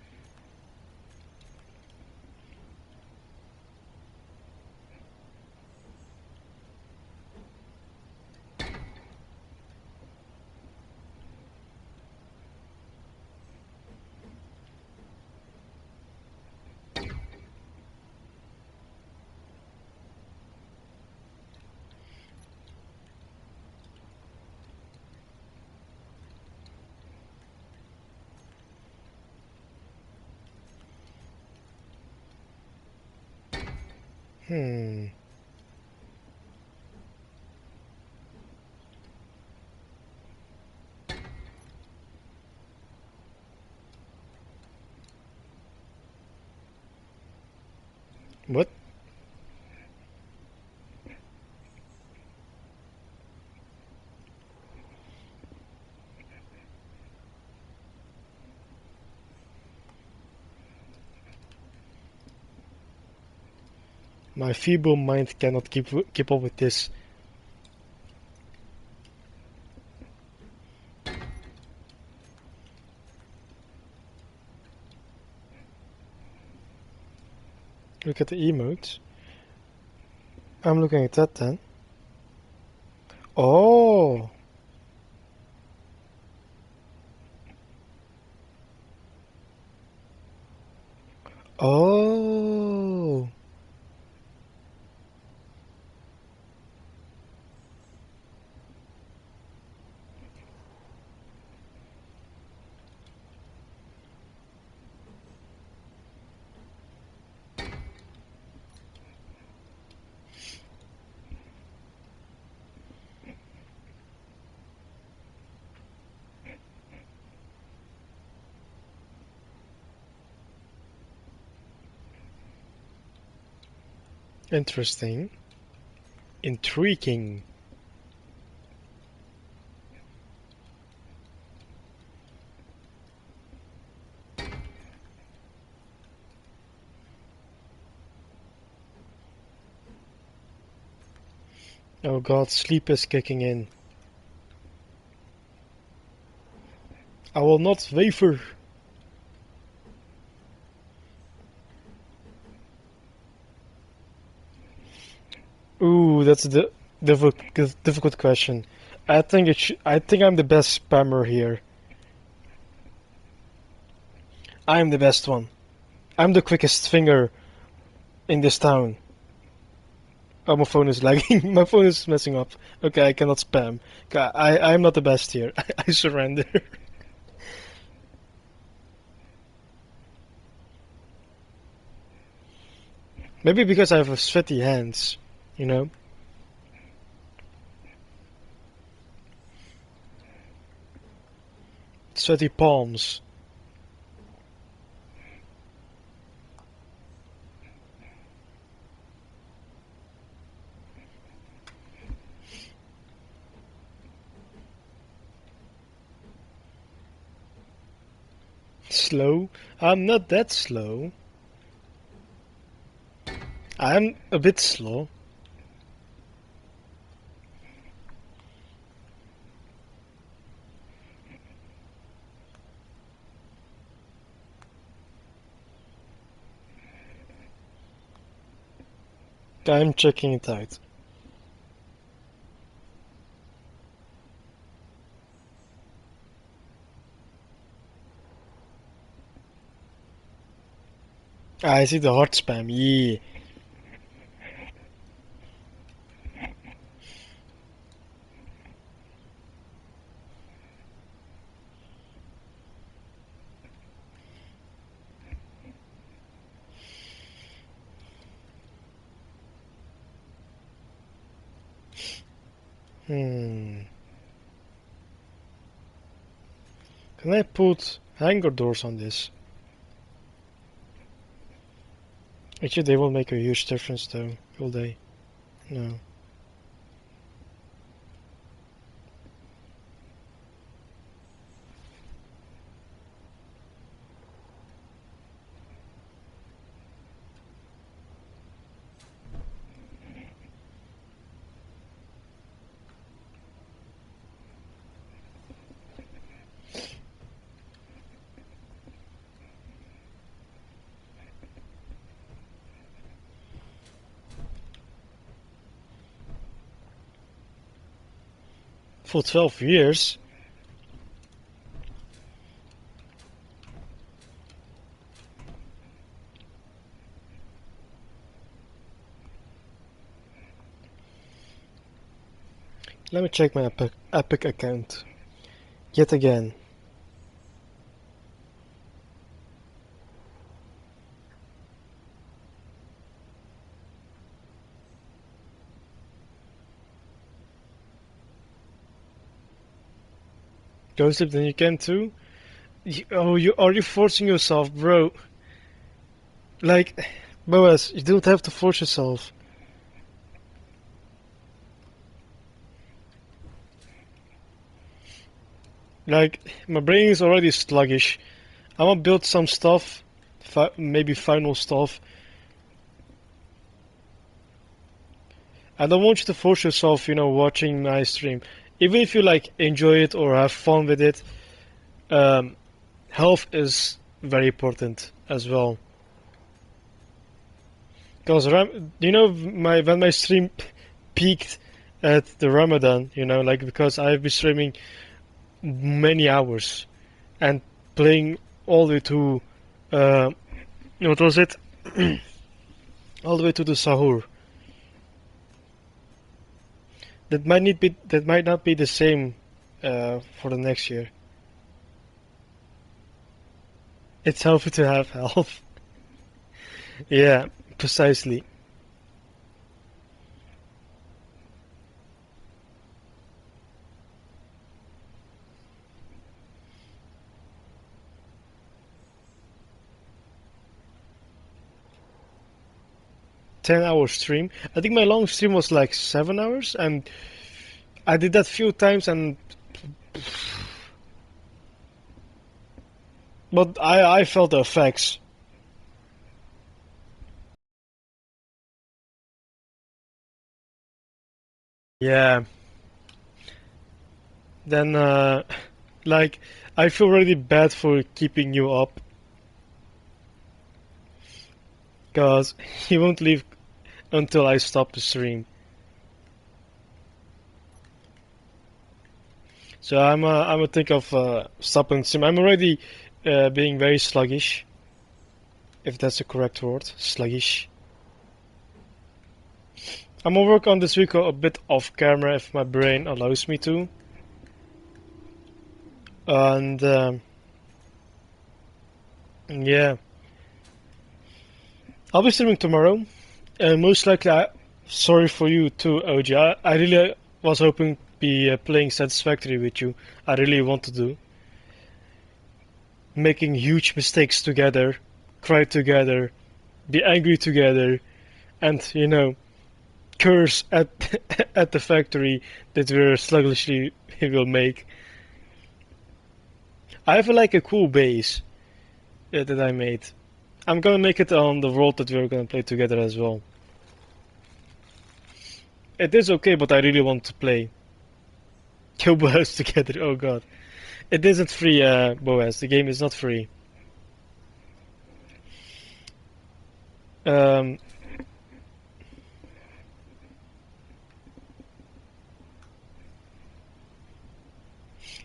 Hmm. What? My feeble mind cannot keep up with this. Look at the emotes. I'm looking at that then. Oh! Oh! Interesting. Intriguing. Oh god, sleep is kicking in. I will not waver. Ooh, that's the difficult question. I think I'm the best spammer here. I'm the best one. I'm the quickest finger in this town. Oh, my phone is lagging. My phone is messing up. Okay, I cannot spam. Okay, I'm not the best here. I surrender. Maybe because I have sweaty hands, you know? Sweaty palms. Slow? I'm not that slow. I'm a bit slow. I'm checking it out. I see the hot spam, yeah. Hmm. Can I put hanger doors on this? Actually, they will make a huge difference though, will they? No. For 12 years? Let me check my Epic account. Yet again. Go sleep, then you can too? Oh, are you forcing yourself, bro? Like, Boaz, you don't have to force yourself. Like, my brain is already sluggish. I want to build some stuff, maybe final stuff. I don't want you to force yourself, watching my stream. Even if you like enjoy it or have fun with it, um, health is very important as well. Because my when my stream peaked at the Ramadan, like because I've been streaming many hours and playing all the way to uh, what was it? All the way to the sahur. That might not be the same for the next year. It's healthy to have health. Yeah, precisely. 10-hour stream. I think my long stream was like 7 hours, and I did that few times, and but I felt the effects. Yeah. Then like I feel really bad for keeping you up, cause he won't leave until I stop the stream. So I'm think of stopping stream. I'm already being very sluggish, if that's the correct word, sluggish. I'm gonna work on this week a bit off camera if my brain allows me to. And yeah, I'll be streaming tomorrow. And most likely, sorry for you too, OG. I really was hoping to be playing Satisfactory with you. I really want to do. Making huge mistakes together, cry together, be angry together, and curse at at the factory that we're sluggishly will make. I have like a cool base that I made. I'm gonna make it on the world that we're gonna play together as well. It is okay, but I really want to play. Kill Boaz together. Oh god, it isn't free, Boaz. The game is not free. Um,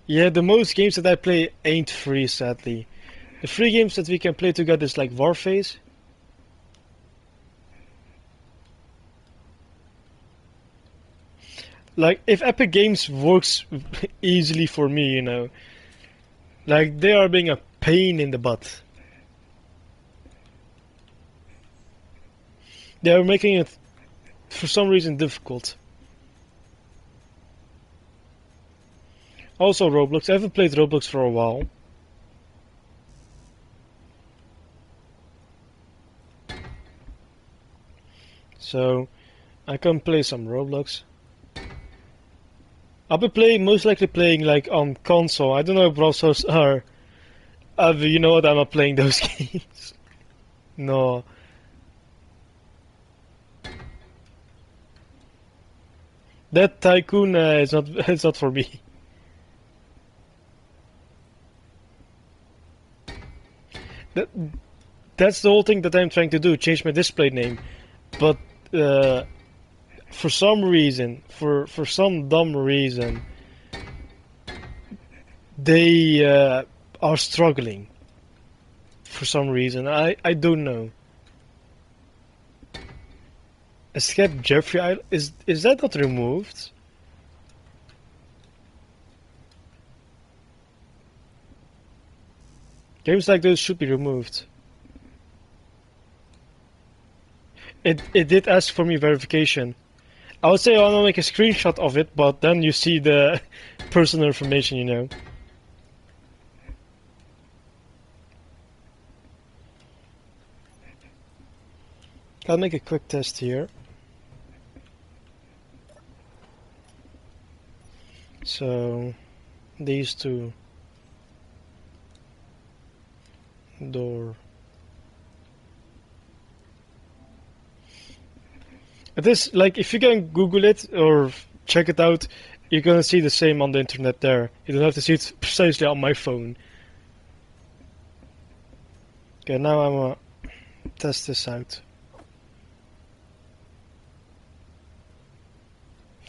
yeah, the most games that I play ain't free, sadly. The free games that we can play together is like Warface. Like, if Epic Games works easily for me, you know, like they are being a pain in the butt. They are making it for some reason difficult. Also Roblox. I haven't played Roblox for a while. So I can play some Roblox. I'll be playing, most likely playing like on console. I don't know if browsers are. You know what? I'm not playing those games. No. That Tycoon is not. It's not for me. That that's the whole thing that I'm trying to do. Change my display name, but uh, for some reason, for some dumb reason, they are struggling. For some reason, I don't know. Escape Jeffrey Island, is that not removed? Games like those should be removed. It did ask for me verification. I would say I want to make a screenshot of it, but then you see the personal information, you know. I'll make a quick test here. So, these two. Door. It is like if you can Google it or check it out, you're gonna see the same on the internet there. You don't have to see it precisely on my phone. Okay, now I'm gonna test this out.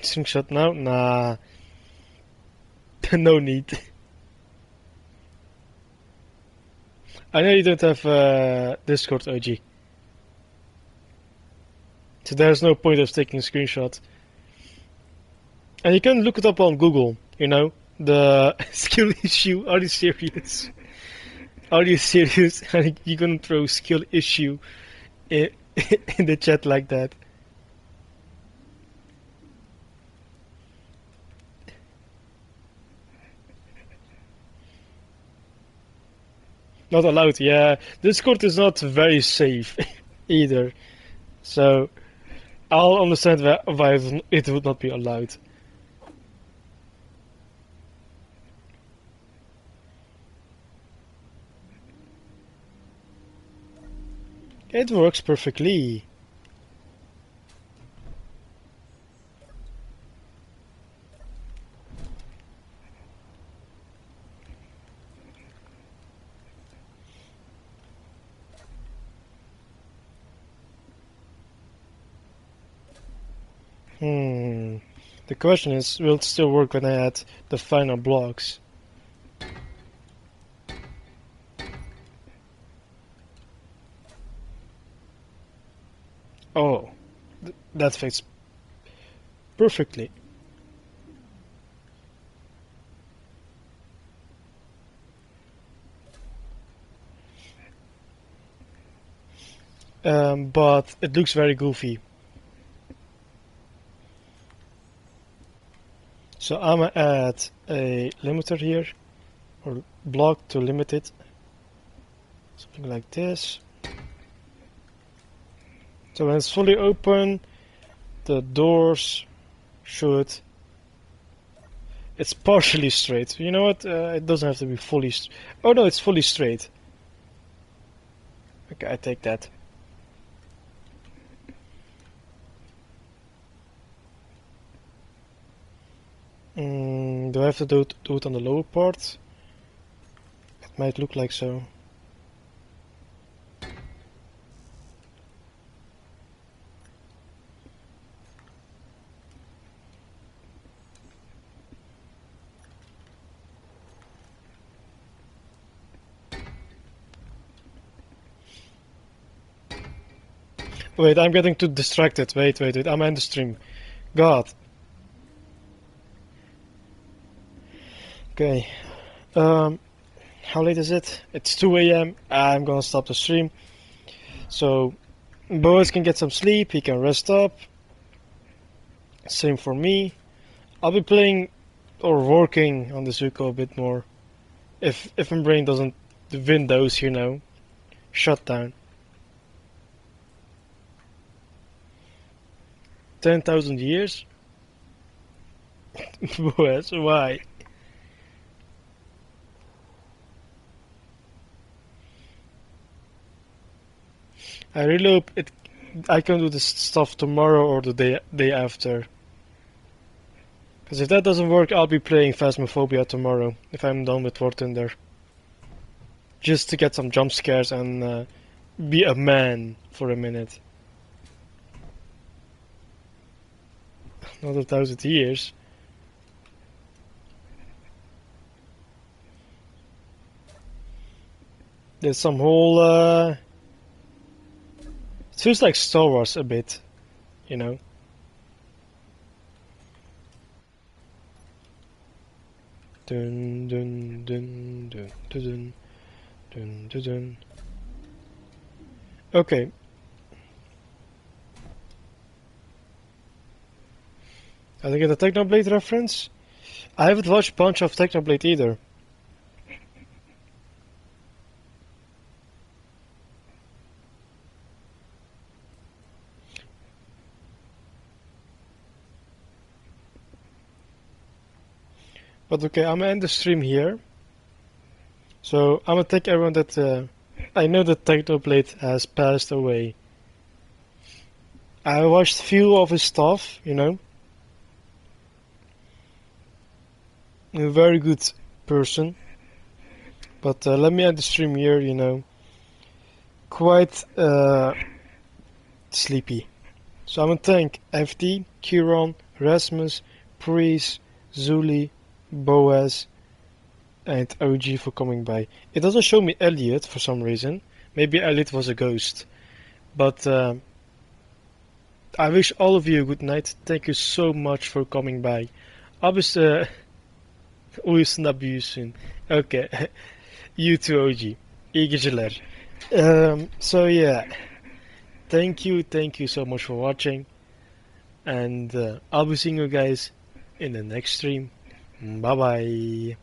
Screenshot now? Nah. No need. I know you don't have Discord, OG. So there's no point of taking a screenshot. And you can look it up on Google, you know? The skill issue. Are you serious? Are you serious? You gonna throw skill issue in, in the chat like that? Not allowed, yeah. Discord is not very safe either. So I'll understand why it would not be allowed. It works perfectly. The question is, will it still work when I add the final blocks? Oh, that fits perfectly. But it looks very goofy. So I'm gonna add a limiter here, or block to limit it. Something like this. So when it's fully open, the doors should... It's partially straight. You know what? It doesn't have to be fully straight. Oh no, it's fully straight. Okay, I take that. Do I have to do it on the lower part? It might look like so. Wait, I'm getting too distracted. Wait, I'm in the stream. God. Okay. Um, how late is it? It's 2 a.m. I'm gonna stop the stream. So, Boaz can get some sleep, he can rest up. Same for me. I'll be playing or working on the Zuko a bit more. If my brain doesn't, the Windows, shut down. 10,000 years? Boaz, why? I really hope I can do this stuff tomorrow or the day after. Because if that doesn't work, I'll be playing Phasmophobia tomorrow, if I'm done with War Thunder. Just to get some jump scares and be a man for a minute. Not 1,000 years. There's some whole it feels like Star Wars a bit, you know. Dun dun dun dun dun dun dun dun. Okay. I think it's a Technoblade reference. I haven't watched a bunch of Technoblade either. But okay, I'm gonna end the stream here. So I'm gonna thank everyone that I know that Technoblade has passed away. I watched few of his stuff, A very good person. But let me end the stream here, Quite sleepy. So I'm gonna thank FD, Kieran, Rasmus, Priest, Zuli, Boaz, and OG for coming by. It doesn't show me Elliot for some reason. Maybe Elliot was a ghost. But I wish all of you a good night. Thank you so much for coming by. Obviously, uyusun da büyüsün. Okay. You too, OG. İyi geceler. So yeah. Thank you so much for watching. And I'll be seeing you guys in the next stream. Bye bye.